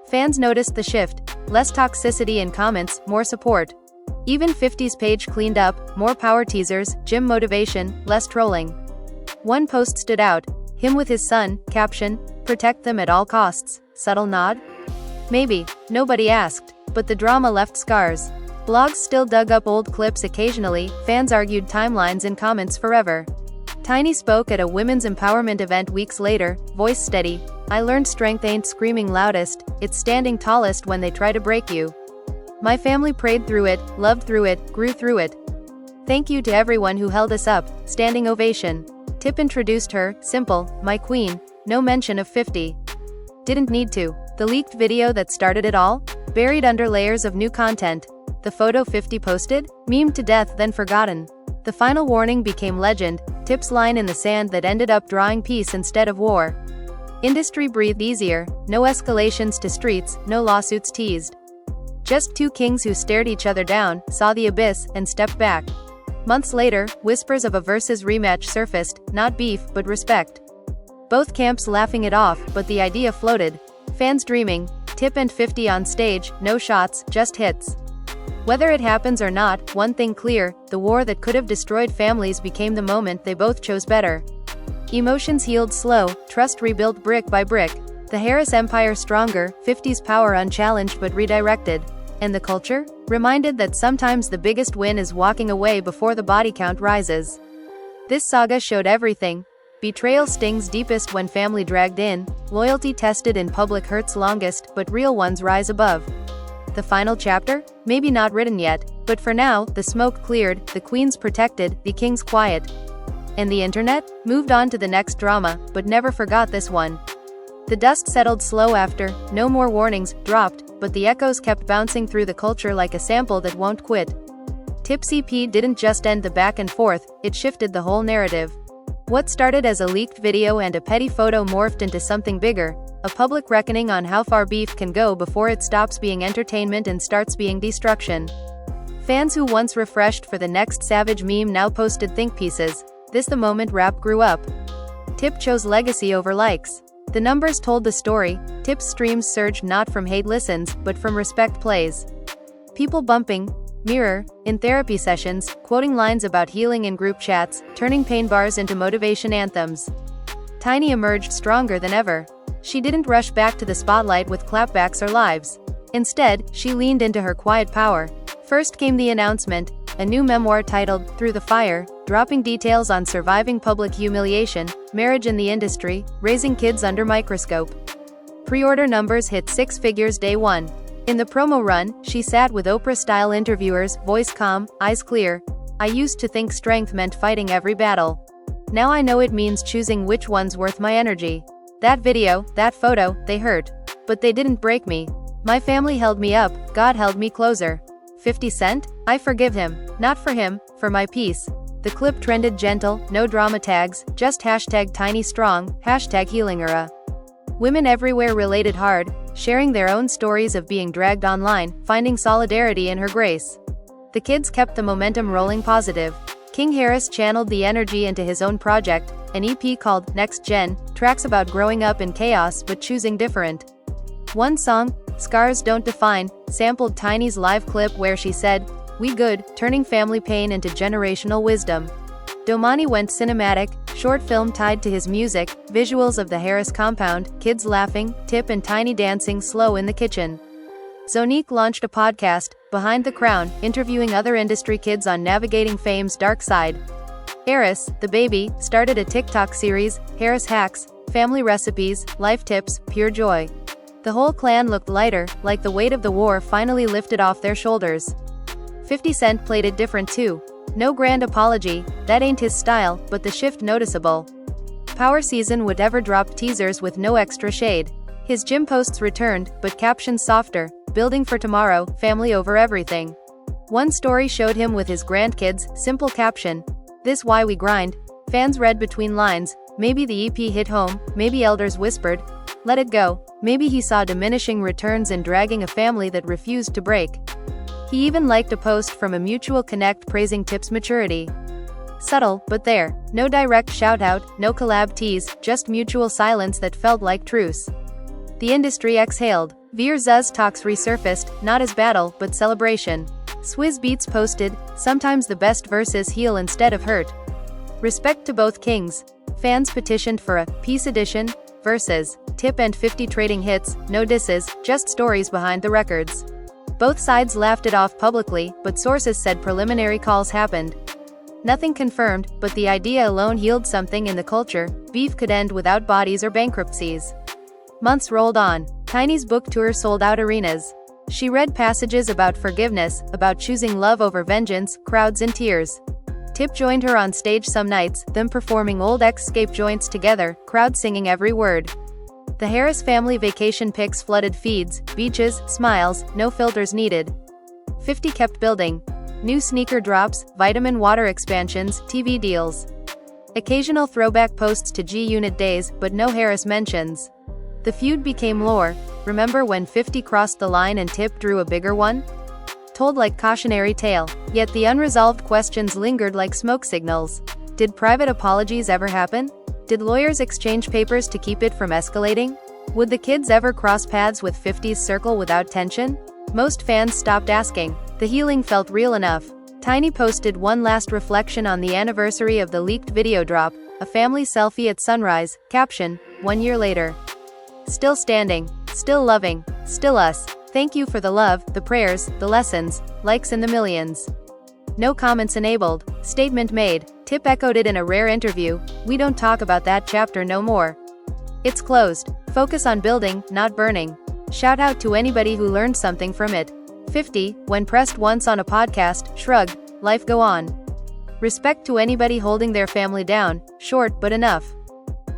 Fans noticed the shift, less toxicity in comments, more support. Even 50's page cleaned up, more power teasers, gym motivation, less trolling. One post stood out, him with his son, caption, protect them at all costs, subtle nod? Maybe, nobody asked, but the drama left scars. Blogs still dug up old clips occasionally, fans argued timelines in comments forever. Tiny spoke at a women's empowerment event weeks later, voice steady. "I learned strength ain't screaming loudest, it's standing tallest when they try to break you. My family prayed through it, loved through it, grew through it. Thank you to everyone who held us up." Standing ovation. Tip introduced her, simple, "My queen," no mention of 50. Didn't need to. The leaked video that started it all? Buried under layers of new content. The photo 50 posted? Memed to death then forgotten. The final warning became legend, Tip's line in the sand that ended up drawing peace instead of war. Industry breathed easier, no escalations to streets, no lawsuits teased. Just two kings who stared each other down, saw the abyss, and stepped back. Months later, whispers of a versus rematch surfaced, not beef, but respect. Both camps laughing it off, but the idea floated. Fans dreaming, Tip and 50 on stage, no shots, just hits. Whether it happens or not, one thing clear, the war that could have destroyed families became the moment they both chose better. Emotions healed slow, trust rebuilt brick by brick. The Harris empire stronger, 50's power unchallenged but redirected. And the culture? Reminded that sometimes the biggest win is walking away before the body count rises. This saga showed everything. Betrayal stings deepest when family dragged in, loyalty tested in public hurts longest, but real ones rise above. The final chapter? Maybe not written yet, but for now, the smoke cleared, the queen's protected, the king's quiet. And the internet? Moved on to the next drama, but never forgot this one. The dust settled slow after, no more warnings, dropped, but the echoes kept bouncing through the culture like a sample that won't quit. Tip's EP didn't just end the back and forth, it shifted the whole narrative. What started as a leaked video and a petty photo morphed into something bigger, a public reckoning on how far beef can go before it stops being entertainment and starts being destruction. Fans who once refreshed for the next savage meme now posted think pieces. This the moment rap grew up. Tip chose legacy over likes. The numbers told the story. Tip's streams surged not from hate listens, but from respect plays. People bumping, Mirror, in therapy sessions, quoting lines about healing in group chats, turning pain bars into motivation anthems. Tiny emerged stronger than ever. She didn't rush back to the spotlight with clapbacks or lives. Instead, she leaned into her quiet power. First came the announcement, a new memoir titled Through the Fire, dropping details on surviving public humiliation, marriage in the industry, raising kids under microscope. Pre-order numbers hit 6 figures day one. In the promo run, she sat with Oprah-style interviewers, voice calm, eyes clear. "I used to think strength meant fighting every battle. Now I know it means choosing which one's worth my energy. That video, that photo, they hurt. But they didn't break me. My family held me up, God held me closer. 50 Cent? I forgive him. Not for him, for my peace." The clip trended gentle, no drama tags, just #TinyStrong, #HealingEra. Women everywhere related hard, sharing their own stories of being dragged online, finding solidarity in her grace. The kids kept the momentum rolling positive. King Harris channeled the energy into his own project, an EP called Next Gen, tracks about growing up in chaos but choosing different. One song, Scars Don't Define, sampled Tiny's live clip where she said, "We good," turning family pain into generational wisdom. Domani went cinematic, short film tied to his music, visuals of the Harris compound, kids laughing, Tip and Tiny dancing slow in the kitchen. Zonique launched a podcast, Behind the Crown, interviewing other industry kids on navigating fame's dark side. Eris, the baby, started a TikTok series, Harris Hacks, family recipes, life tips, pure joy. The whole clan looked lighter, like the weight of the war finally lifted off their shoulders. 50 Cent played it different too. No grand apology, that ain't his style, but the shift noticeable. Power Season would ever drop teasers with no extra shade. His gym posts returned, but captions softer, building for tomorrow, family over everything. One story showed him with his grandkids, simple caption, "This why we grind." Fans read between lines, maybe the EP hit home, maybe elders whispered, "Let it go." Maybe he saw diminishing returns in dragging a family that refused to break. He even liked a post from a mutual connect praising Tip's maturity. Subtle, but there. No direct shout-out, no collab tease, just mutual silence that felt like truce. The industry exhaled. Veer Zuz talks resurfaced, not as battle, but celebration. Swizz Beatz posted, "Sometimes the best verses heal instead of hurt." Respect to both kings. Fans petitioned for a Peace Edition versus Tip and 50 trading hits, no disses, just stories behind the records. Both sides laughed it off publicly, but sources said preliminary calls happened. Nothing confirmed, but the idea alone healed something in the culture. Beef could end without bodies or bankruptcies. Months rolled on. Tiny's book tour sold out arenas. She read passages about forgiveness, about choosing love over vengeance, crowds in tears. Tip joined her on stage some nights, them performing old Escape joints together, crowd singing every word. The Harris family vacation pics flooded feeds, beaches, smiles, no filters needed. 50 kept building. New sneaker drops, vitamin water expansions, TV deals. Occasional throwback posts to G-Unit days, but no Harris mentions. The feud became lore. Remember when 50 crossed the line and Tip drew a bigger one? Told like cautionary tale. Yet the unresolved questions lingered like smoke signals. Did private apologies ever happen? Did lawyers exchange papers to keep it from escalating? Would the kids ever cross paths with 50's circle without tension? Most fans stopped asking. The healing felt real enough. Tiny posted one last reflection on the anniversary of the leaked video drop, a family selfie at sunrise, caption, 1 year later. Still standing, still loving, still us. Thank you for the love, the prayers, the lessons, likes in the millions. No comments enabled, statement made. Tip echoed it in a rare interview, we don't talk about that chapter no more. It's closed. Focus on building, not burning. Shout out to anybody who learned something from it. 50, when pressed once on a podcast, shrugged, life go on. Respect to anybody holding their family down, short but enough.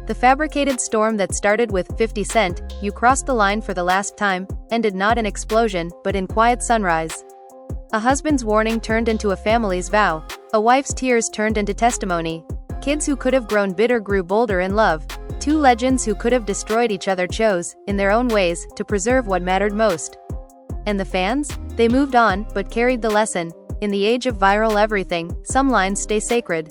The fabricated storm that started with 50 Cent, you crossed the line for the last time, ended not in explosion, but in quiet sunrise. A husband's warning turned into a family's vow. A wife's tears turned into testimony. Kids who could have grown bitter grew bolder in love. Two legends who could have destroyed each other chose, in their own ways, to preserve what mattered most. And the fans? They moved on, but carried the lesson. In the age of viral everything, some lines stay sacred.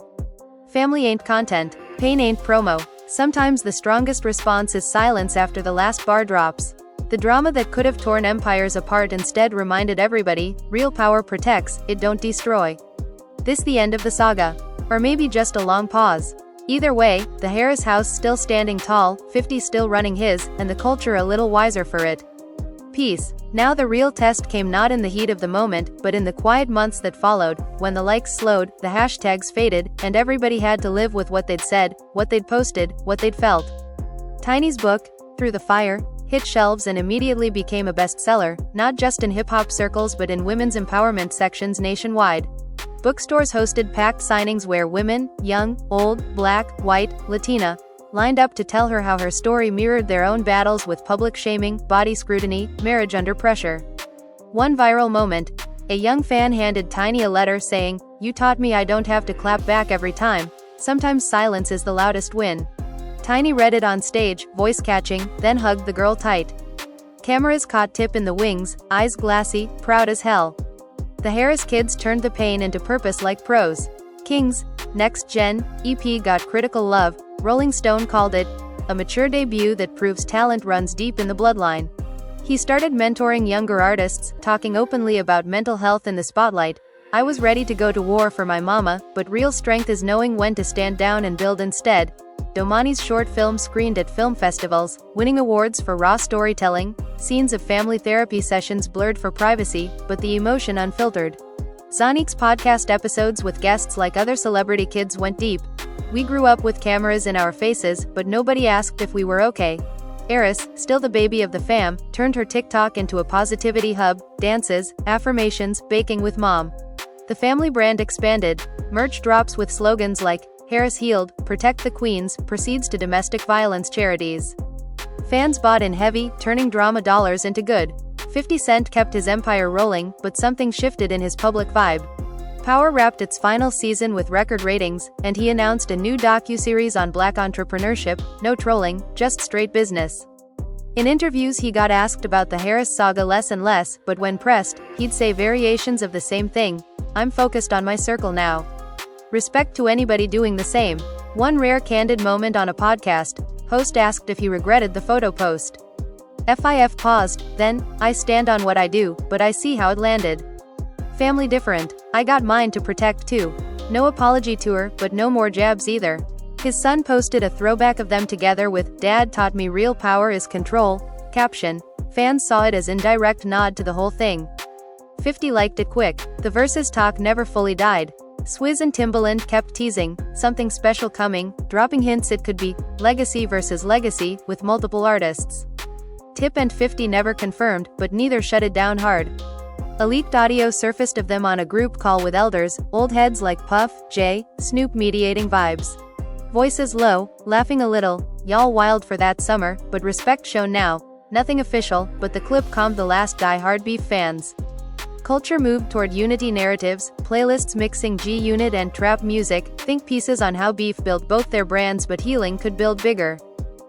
Family ain't content. Pain ain't promo. Sometimes the strongest response is silence after the last bar drops. The drama that could have torn empires apart instead reminded everybody, real power protects, it don't destroy. This the end of the saga. Or maybe just a long pause. Either way, the Harris house still standing tall, 50 still running his, and the culture a little wiser for it. Peace. Now the real test came not in the heat of the moment, but in the quiet months that followed, when the likes slowed, the hashtags faded, and everybody had to live with what they'd said, what they'd posted, what they'd felt. Tiny's book, Through the Fire, hit shelves and immediately became a bestseller, not just in hip-hop circles but in women's empowerment sections nationwide. Bookstores hosted packed signings where women, young, old, black, white, Latina, lined up to tell her how her story mirrored their own battles with public shaming, body scrutiny, marriage under pressure. One viral moment. A young fan handed Tiny a letter saying, "You taught me I don't have to clap back every time. Sometimes silence is the loudest win." Tiny read it on stage, voice catching, then hugged the girl tight. Cameras caught Tip in the wings, eyes glassy, proud as hell. The Harris kids turned the pain into purpose like prose. King's Next Gen EP got critical love. Rolling Stone called it a mature debut that proves talent runs deep in the bloodline. He started mentoring younger artists, talking openly about mental health in the spotlight. I was ready to go to war for my mama, but real strength is knowing when to stand down and build instead. Domani's short film screened at film festivals, winning awards for raw storytelling, scenes of family therapy sessions blurred for privacy, but the emotion unfiltered. Zonique's podcast episodes with guests like other celebrity kids went deep. We grew up with cameras in our faces, but nobody asked if we were okay. Eris, still the baby of the fam, turned her TikTok into a positivity hub, dances, affirmations, baking with mom. The family brand expanded. Merch drops with slogans like, Harris healed, protect the queens, proceeds to domestic violence charities. Fans bought in heavy, turning drama dollars into good. 50 Cent kept his empire rolling, but something shifted in his public vibe. Power wrapped its final season with record ratings, and he announced a new docuseries on black entrepreneurship, no trolling, just straight business. In interviews he got asked about the Harris saga less and less, but when pressed, he'd say variations of the same thing, I'm focused on my circle now. Respect to anybody doing the same. One rare candid moment on a podcast, host asked if he regretted the photo post. FIF paused, then, I stand on what I do, but I see how it landed. Family different. I got mine to protect too. No apology tour, but no more jabs either. His son posted a throwback of them together with, Dad taught me real power is control, caption. Fans saw it as indirect nod to the whole thing. 50 liked it quick. The versus talk never fully died. Swizz and Timbaland kept teasing, something special coming, dropping hints it could be legacy versus legacy, with multiple artists. Tip and 50 never confirmed, but neither shut it down hard. A leaked audio surfaced of them on a group call with elders, old heads like Puff, Jay, Snoop mediating vibes. Voices low, laughing a little, y'all wild for that summer, but respect shown now. Nothing official, but the clip calmed the last die-hard beef fans. Culture moved toward unity narratives, playlists mixing G-Unit and trap music, think pieces on how beef built both their brands but healing could build bigger.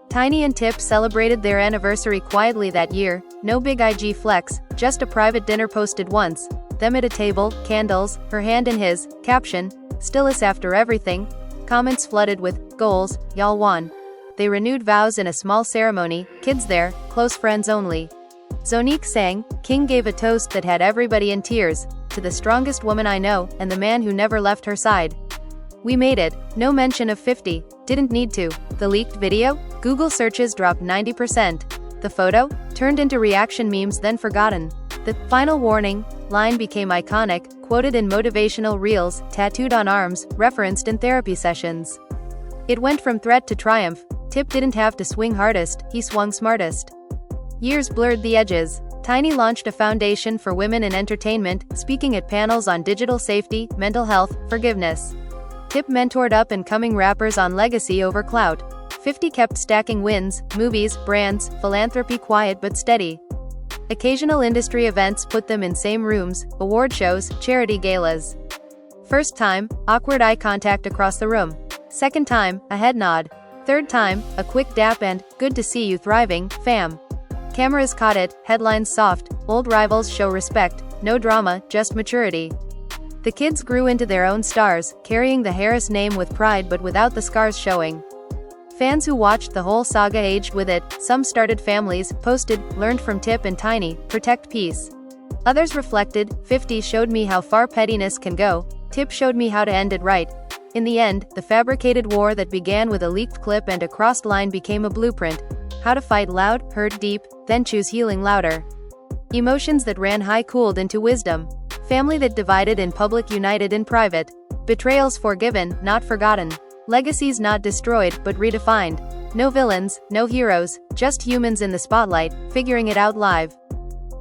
Tiny and Tip celebrated their anniversary quietly that year, no big IG flex, just a private dinner posted once, them at a table, candles, her hand in his, caption, "Still us after everything." Comments flooded with, "Goals, y'all won." They renewed vows in a small ceremony, kids there, close friends only. Zonique sang, King gave a toast that had everybody in tears, "To the strongest woman I know, and the man who never left her side." We made it, no mention of 50, didn't need to. The leaked video? Google searches dropped 90%. The photo? Turned into reaction memes then forgotten. The "final warning" line became iconic, quoted in motivational reels, tattooed on arms, referenced in therapy sessions. It went from threat to triumph. Tip didn't have to swing hardest, he swung smartest. Years blurred the edges. Tiny launched a foundation for women in entertainment, speaking at panels on digital safety, mental health, forgiveness. Tip mentored up-and-coming rappers on legacy over clout. 50 kept stacking wins, movies, brands, philanthropy quiet but steady. Occasional industry events put them in same rooms, award shows, charity galas. First time, awkward eye contact across the room. Second time, a head nod. Third time, a quick dap and, "Good to see you thriving, fam." Cameras caught it, headlines soft, old rivals show respect, no drama, just maturity. The kids grew into their own stars, carrying the Harris name with pride but without the scars showing. Fans who watched the whole saga aged with it, some started families, posted, learned from Tip and Tiny, protect peace. Others reflected, 50 showed me how far pettiness can go, Tip showed me how to end it right. In the end, the fabricated war that began with a leaked clip and a crossed line became a blueprint. How to fight loud, hurt deep, then choose healing louder. Emotions that ran high cooled into wisdom. Family that divided in public united in private. Betrayals forgiven, not forgotten. Legacies not destroyed, but redefined. No villains, no heroes, just humans in the spotlight, figuring it out live.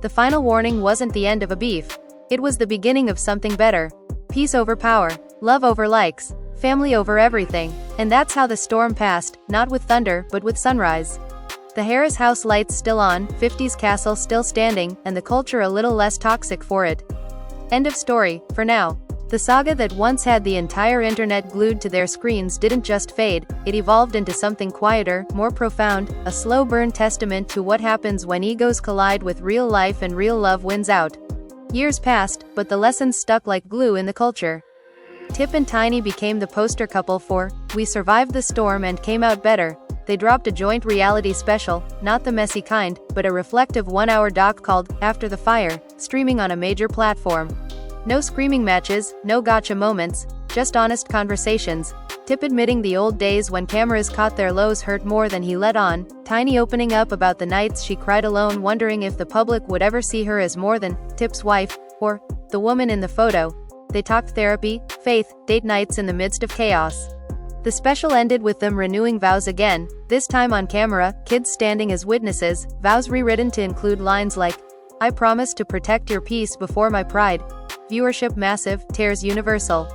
The final warning wasn't the end of a beef. It was the beginning of something better. Peace over power. Love over likes. Family over everything. And that's how the storm passed, not with thunder, but with sunrise. The Harris house lights still on, 50's castle still standing, and the culture a little less toxic for it. End of story, for now. The saga that once had the entire internet glued to their screens didn't just fade, it evolved into something quieter, more profound, a slow burn testament to what happens when egos collide with real life and real love wins out. Years passed, but the lessons stuck like glue in the culture. Tip and Tiny became the poster couple for "We Survived the Storm and Came Out Better." They dropped a joint reality special, not the messy kind, but a reflective one-hour doc called After the Fire, streaming on a major platform. No screaming matches, no gotcha moments, just honest conversations. Tip admitting the old days when cameras caught their lows hurt more than he let on, Tiny opening up about the nights she cried alone wondering if the public would ever see her as more than Tip's wife, or the woman in the photo. They talked therapy, faith, date nights in the midst of chaos. The special ended with them renewing vows again, this time on camera, kids standing as witnesses, vows rewritten to include lines like, "I promise to protect your peace before my pride." Viewership massive, tears universal.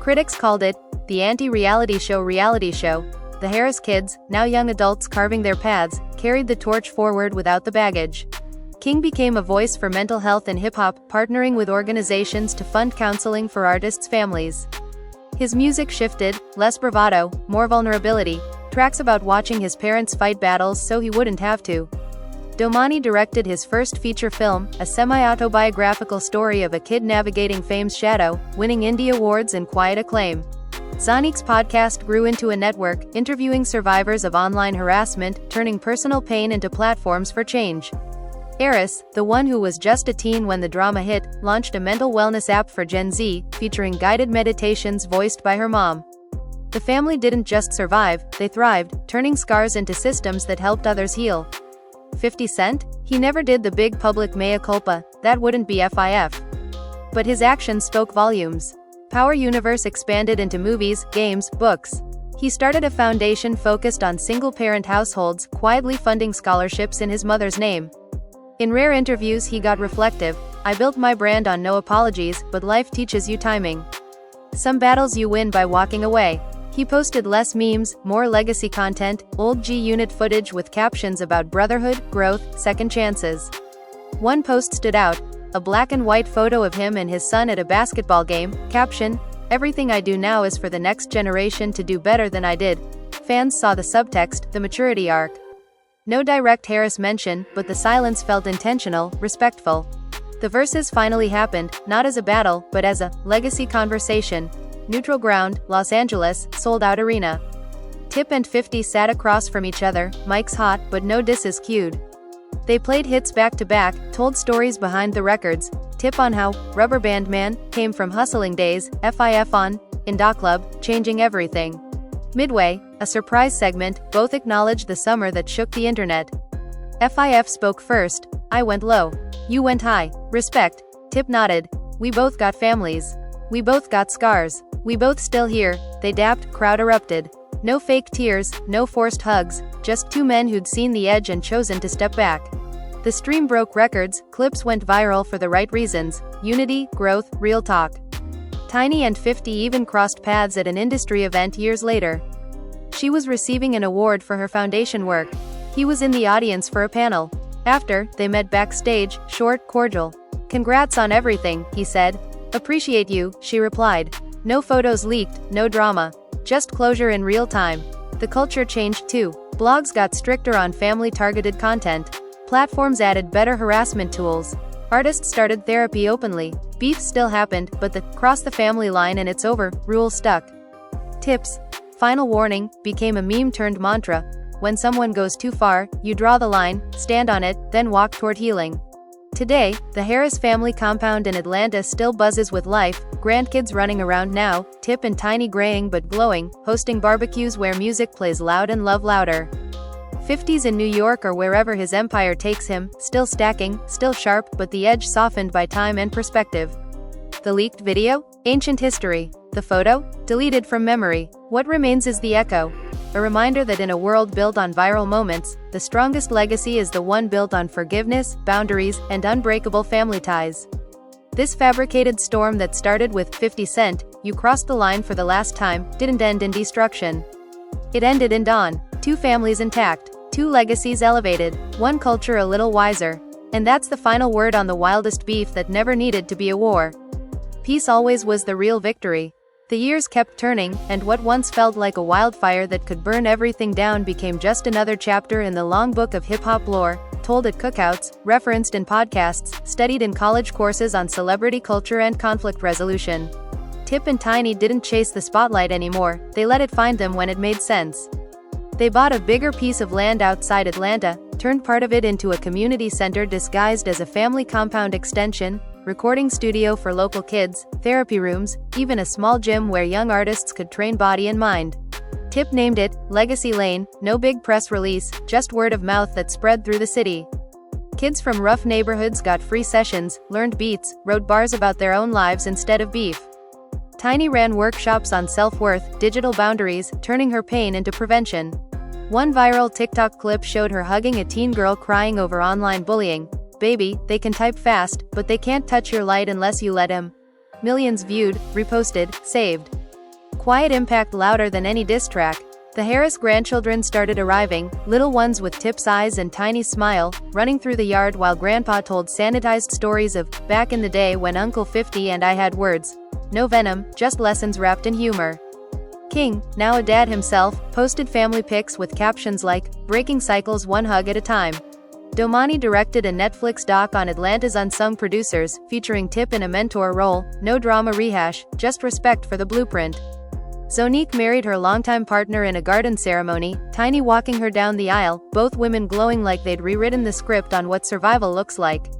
Critics called it the anti-reality show reality show. The Harris kids, now young adults carving their paths, carried the torch forward without the baggage. King became a voice for mental health and hip-hop, partnering with organizations to fund counseling for artists' families. His music shifted, less bravado, more vulnerability, tracks about watching his parents fight battles so he wouldn't have to. Domani directed his first feature film, a semi-autobiographical story of a kid navigating fame's shadow, winning Indie Awards and quiet acclaim. Zonique's podcast grew into a network, interviewing survivors of online harassment, turning personal pain into platforms for change. Eris, the one who was just a teen when the drama hit, launched a mental wellness app for Gen Z, featuring guided meditations voiced by her mom. The family didn't just survive, they thrived, turning scars into systems that helped others heal. 50 Cent? He never did the big public mea culpa, that wouldn't be FIF. But his actions spoke volumes. Power Universe expanded into movies, games, books. He started a foundation focused on single-parent households, quietly funding scholarships in his mother's name. In rare interviews he got reflective. "I built my brand on no apologies, but life teaches you timing. Some battles you win by walking away." He posted less memes, more legacy content, old G-Unit footage with captions about brotherhood, growth, second chances. One post stood out, a black and white photo of him and his son at a basketball game, caption, "Everything I do now is for the next generation to do better than I did." Fans saw the subtext, the maturity arc. No direct Harris mention, but the silence felt intentional, respectful. The verses finally happened, not as a battle, but as a legacy conversation. Neutral ground, Los Angeles, sold-out arena. Tip and 50 sat across from each other, mics hot, but no disses cued. They played hits back-to-back, told stories behind the records. Tip on how Rubber Band Man came from hustling days, FIF on in Da Club, changing everything. Midway, a surprise segment, both acknowledged the summer that shook the internet. FIF spoke first. "I went low. You went high. Respect." Tip nodded. "We both got families. We both got scars. We both still here." They dapped, crowd erupted. No fake tears, no forced hugs, just two men who'd seen the edge and chosen to step back. The stream broke records, clips went viral for the right reasons: unity, growth, real talk. Tiny and 50 even crossed paths at an industry event years later. She was receiving an award for her foundation work. He was in the audience for a panel. After, they met backstage, short, cordial. "Congrats on everything," he said. "Appreciate you," she replied. No photos leaked, no drama. Just closure in real time. The culture changed too. Blogs got stricter on family-targeted content. Platforms added better harassment tools. Artists started therapy openly. Beef still happened, but the "cross the family line and it's over" rule stuck. Tips. Final warning became a meme turned mantra. When someone goes too far, you draw the line, stand on it, then walk toward healing. Today, the Harris family compound in Atlanta still buzzes with life, grandkids running around now, Tip and Tiny graying but glowing, hosting barbecues where music plays loud and love louder. 50s in New York or wherever his empire takes him, still stacking, still sharp, but the edge softened by time and perspective. The leaked video? Ancient history. The photo? Deleted from memory. What remains is the echo. A reminder that in a world built on viral moments, the strongest legacy is the one built on forgiveness, boundaries, and unbreakable family ties. This fabricated storm that started with 50 Cent, "You crossed the line for the last time," didn't end in destruction. It ended in dawn. Two families intact. Two legacies elevated. One culture a little wiser. And that's the final word on the wildest beef that never needed to be a war. Peace always was the real victory. The years kept turning, and what once felt like a wildfire that could burn everything down became just another chapter in the long book of hip-hop lore, told at cookouts, referenced in podcasts, studied in college courses on celebrity culture and conflict resolution. Tip and Tiny didn't chase the spotlight anymore, they let it find them when it made sense. They bought a bigger piece of land outside Atlanta, turned part of it into a community center disguised as a family compound extension, recording studio for local kids, therapy rooms, even a small gym where young artists could train body and mind. Tip named it Legacy Lane, no big press release, just word of mouth that spread through the city. Kids from rough neighborhoods got free sessions, learned beats, wrote bars about their own lives instead of beef. Tiny ran workshops on self-worth, digital boundaries, turning her pain into prevention. One viral TikTok clip showed her hugging a teen girl crying over online bullying. "Baby, they can type fast, but they can't touch your light unless you let them." Millions viewed, reposted, saved. Quiet impact louder than any diss track. The Harris grandchildren started arriving, little ones with Tip's eyes and Tiny's smile, running through the yard while Grandpa told sanitized stories of back in the day when Uncle 50 and I had words. No venom, just lessons wrapped in humor. King, now a dad himself, posted family pics with captions like, "Breaking cycles one hug at a time." Domani directed a Netflix doc on Atlanta's unsung producers, featuring Tip in a mentor role, no drama rehash, just respect for the blueprint. Zonique married her longtime partner in a garden ceremony, Tiny walking her down the aisle, both women glowing like they'd rewritten the script on what survival looks like.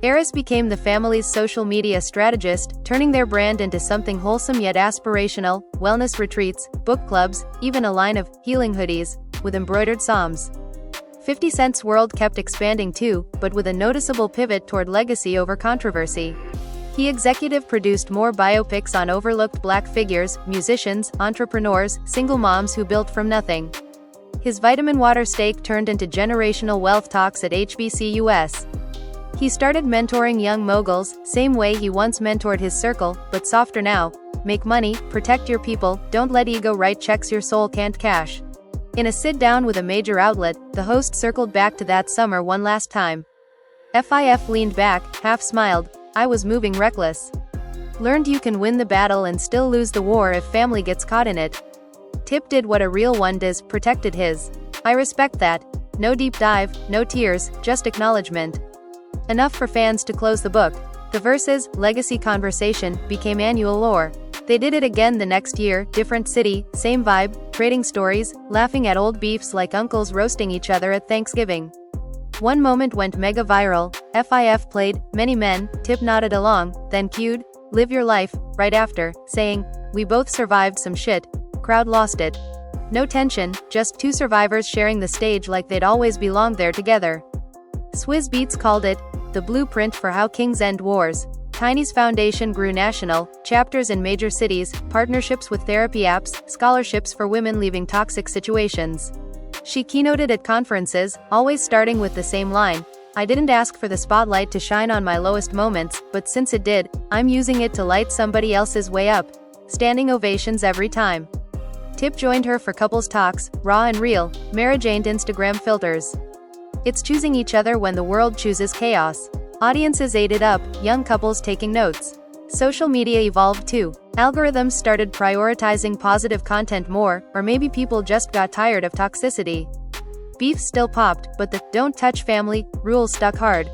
Harris became the family's social media strategist, turning their brand into something wholesome yet aspirational, wellness retreats, book clubs, even a line of healing hoodies, with embroidered psalms. 50 Cent's world kept expanding too, but with a noticeable pivot toward legacy over controversy. He executive produced more biopics on overlooked black figures, musicians, entrepreneurs, single moms who built from nothing. His vitamin water stake turned into generational wealth talks at HBCUs. He started mentoring young moguls, same way he once mentored his circle, but softer now. Make money, protect your people, don't let ego write checks your soul can't cash. In a sit-down with a major outlet, the host circled back to that summer one last time. FIF leaned back, half smiled, I was moving reckless. Learned you can win the battle and still lose the war if family gets caught in it. Tip did what a real one does, protected his. I respect that. No deep dive, no tears, just acknowledgement. Enough for fans to close the book. The Versus Legacy conversation became annual lore. They did it again the next year, different city, same vibe, trading stories, laughing at old beefs like uncles roasting each other at Thanksgiving. One moment went mega viral, FIF played, Many Men, Tip nodded along, then cued, Live Your Life, right after, saying, We both survived some shit. Crowd lost it. No tension, just two survivors sharing the stage like they'd always belonged there together. Swizz Beatz called it, the blueprint for how kings end wars. Tiny's foundation grew national, chapters in major cities, partnerships with therapy apps, scholarships for women leaving toxic situations. She keynoted at conferences, always starting with the same line, I didn't ask for the spotlight to shine on my lowest moments, but since it did, I'm using it to light somebody else's way up. Standing ovations every time. Tip joined her for couples talks, raw and real, marriage ain't Instagram filters. It's choosing each other when the world chooses chaos. Audiences ate it up, young couples taking notes. Social media evolved too. Algorithms started prioritizing positive content more, or maybe people just got tired of toxicity. Beef still popped, but the don't touch family rule stuck hard.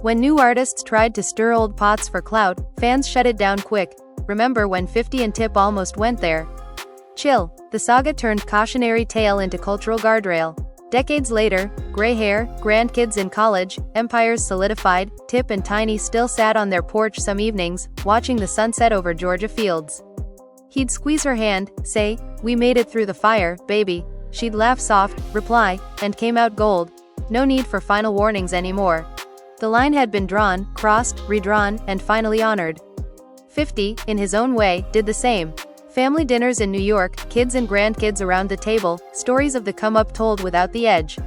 When new artists tried to stir old pots for clout, fans shut it down quick. Remember when 50 and Tip almost went there? Chill. The saga turned cautionary tale into cultural guardrail. Decades later, gray hair, grandkids in college, empires solidified, Tip and Tiny still sat on their porch some evenings, watching the sunset over Georgia fields. He'd squeeze her hand, say, We made it through the fire, baby. She'd laugh soft, reply, and came out gold. No need for final warnings anymore. The line had been drawn, crossed, redrawn, and finally honored. 50, in his own way, did the same. Family dinners in New York, kids and grandkids around the table, stories of the come-up told without the edge.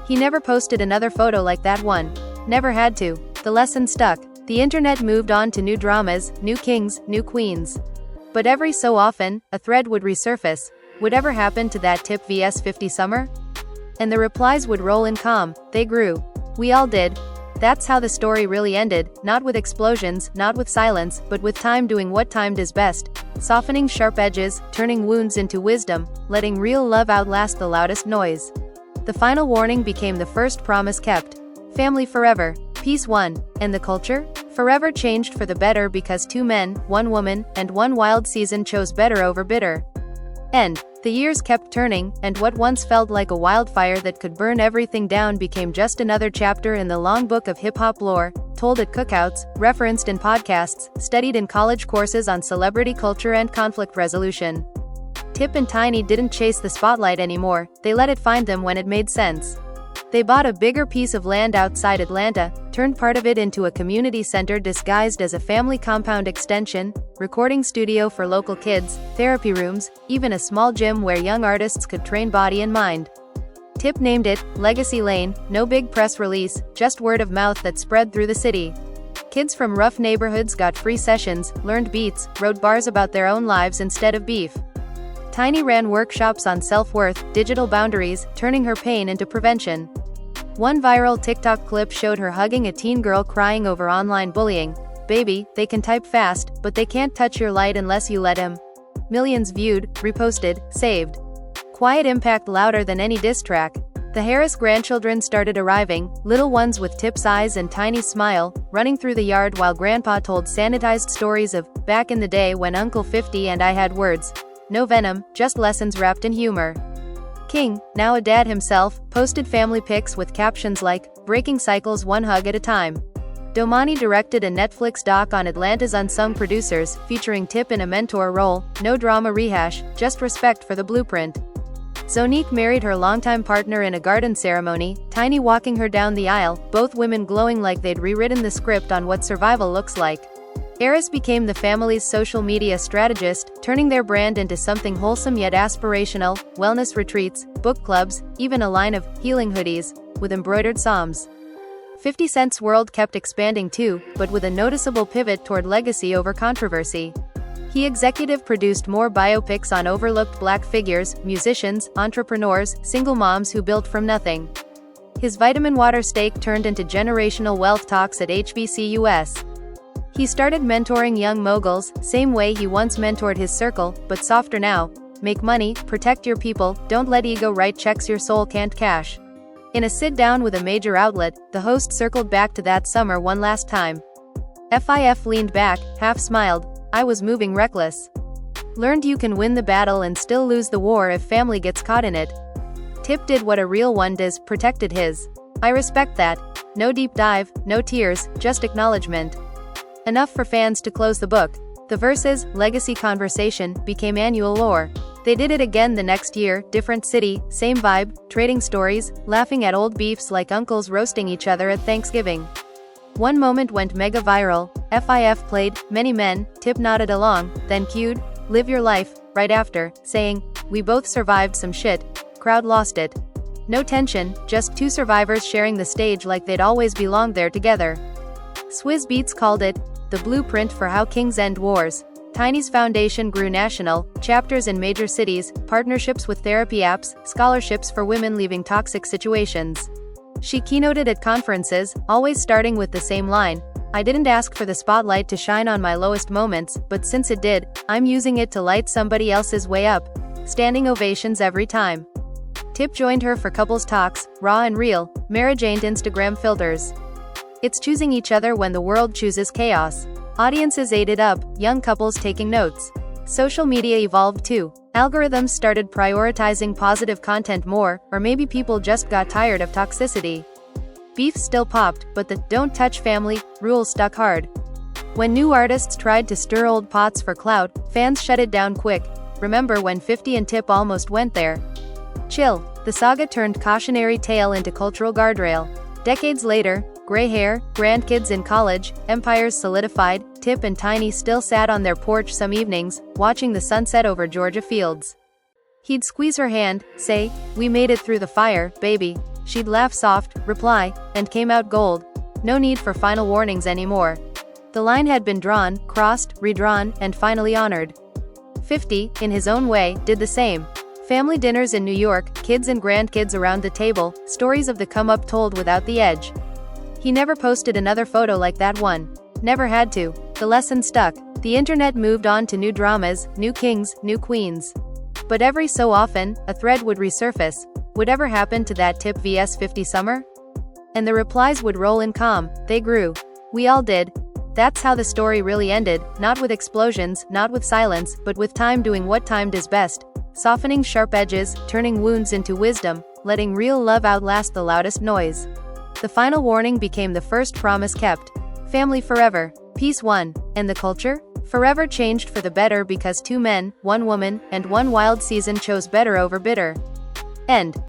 He never posted another photo like that one. Never had to. The lesson stuck. The internet moved on to new dramas, new kings, new queens. But every so often, a thread would resurface. Whatever happened to that Tip vs 50 summer? And the replies would roll in calm. They grew. We all did. That's how the story really ended, not with explosions, not with silence, but with time doing what time does best, softening sharp edges, turning wounds into wisdom, letting real love outlast the loudest noise. The final warning became the first promise kept. Family forever. Peace won. And the culture? Forever changed for the better because two men, one woman, and one wild season chose better over bitter. End. The years kept turning, and what once felt like a wildfire that could burn everything down became just another chapter in the long book of hip-hop lore, told at cookouts, referenced in podcasts, studied in college courses on celebrity culture and conflict resolution. Tip and Tiny didn't chase the spotlight anymore, they let it find them when it made sense. They bought a bigger piece of land outside Atlanta, turned part of it into a community center disguised as a family compound extension, recording studio for local kids, therapy rooms, even a small gym where young artists could train body and mind. Tip named it Legacy Lane, no big press release, just word of mouth that spread through the city. Kids from rough neighborhoods got free sessions, learned beats, wrote bars about their own lives instead of beef. Tiny ran workshops on self-worth, digital boundaries, turning her pain into prevention. One viral TikTok clip showed her hugging a teen girl crying over online bullying. Baby, they can type fast, but they can't touch your light unless you let them. Millions viewed, reposted, saved. Quiet impact louder than any diss track. The Harris grandchildren started arriving, little ones with Tip's eyes and tiny smile, running through the yard while Grandpa told sanitized stories of, back in the day when Uncle 50 and I had words. No venom, just lessons wrapped in humor. King, now a dad himself, posted family pics with captions like, breaking cycles one hug at a time. Domani directed a Netflix doc on Atlanta's unsung producers, featuring Tip in a mentor role, no drama rehash, just respect for the blueprint. Zonique married her longtime partner in a garden ceremony, Tiny walking her down the aisle, both women glowing like they'd rewritten the script on what survival looks like. Eris became the family's social media strategist, turning their brand into something wholesome yet aspirational: wellness retreats, book clubs, even a line of healing hoodies with embroidered psalms. 50 Cent's world kept expanding too, but with a noticeable pivot toward legacy over controversy. He executive produced more biopics on overlooked black figures, musicians, entrepreneurs, single moms who built from nothing. His vitamin water stake turned into generational wealth talks at HBCUs. He started mentoring young moguls, same way he once mentored his circle, but softer now. Make money, protect your people, don't let ego write checks your soul can't cash. In a sit-down with a major outlet, the host circled back to that summer one last time. FIF leaned back, half smiled. I was moving reckless. Learned you can win the battle and still lose the war if family gets caught in it. Tip did what a real one does, protected his. I respect that. No deep dive, no tears, just acknowledgement. Enough for fans to close the book. The Versus legacy conversation became annual lore. They did it again the next year, different city, same vibe, trading stories, laughing at old beefs like uncles roasting each other at Thanksgiving. One moment went mega viral. FIF played Many Men, Tip nodded along, then cued Live Your Life right after, saying, we both survived some shit. Crowd lost it. No tension, just two survivors sharing the stage like they'd always belonged there together. Swizz Beatz called it the blueprint for how kings end wars. Tiny's foundation grew national, chapters in major cities, partnerships with therapy apps, scholarships for women leaving toxic situations. She keynoted at conferences, always starting with the same line: I didn't ask for the spotlight to shine on my lowest moments, but since it did, I'm using it to light somebody else's way up. Standing ovations every time. Tip joined her for couples talks, raw and real, marriage ain't Instagram filters. It's choosing each other when the world chooses chaos. Audiences ate it up, young couples taking notes. Social media evolved too. Algorithms started prioritizing positive content more, or maybe people just got tired of toxicity. Beef still popped, but the "don't touch family" rule stuck hard. When new artists tried to stir old pots for clout, fans shut it down quick. Remember when 50 and Tip almost went there? Chill. The saga turned cautionary tale into cultural guardrail. Decades later, gray hair, grandkids in college, empires solidified, Tip and Tiny still sat on their porch some evenings, watching the sunset over Georgia fields. He'd squeeze her hand, say, we made it through the fire, baby. She'd laugh soft, reply, and came out gold. No need for final warnings anymore. The line had been drawn, crossed, redrawn, and finally honored. 50, in his own way, did the same. Family dinners in New York, kids and grandkids around the table, stories of the come-up told without the edge. He never posted another photo like that one. Never had to. The lesson stuck. The internet moved on to new dramas, new kings, new queens. But every so often, a thread would resurface. Whatever happened to that Tip vs 50 summer? And the replies would roll in calm. They grew. We all did. That's how the story really ended, not with explosions, not with silence, but with time doing what time does best. Softening sharp edges, turning wounds into wisdom, letting real love outlast the loudest noise. The final warning became the first promise kept. Family forever. Peace won. And the culture? Forever changed for the better because two men, one woman, and one wild season chose better over bitter. End.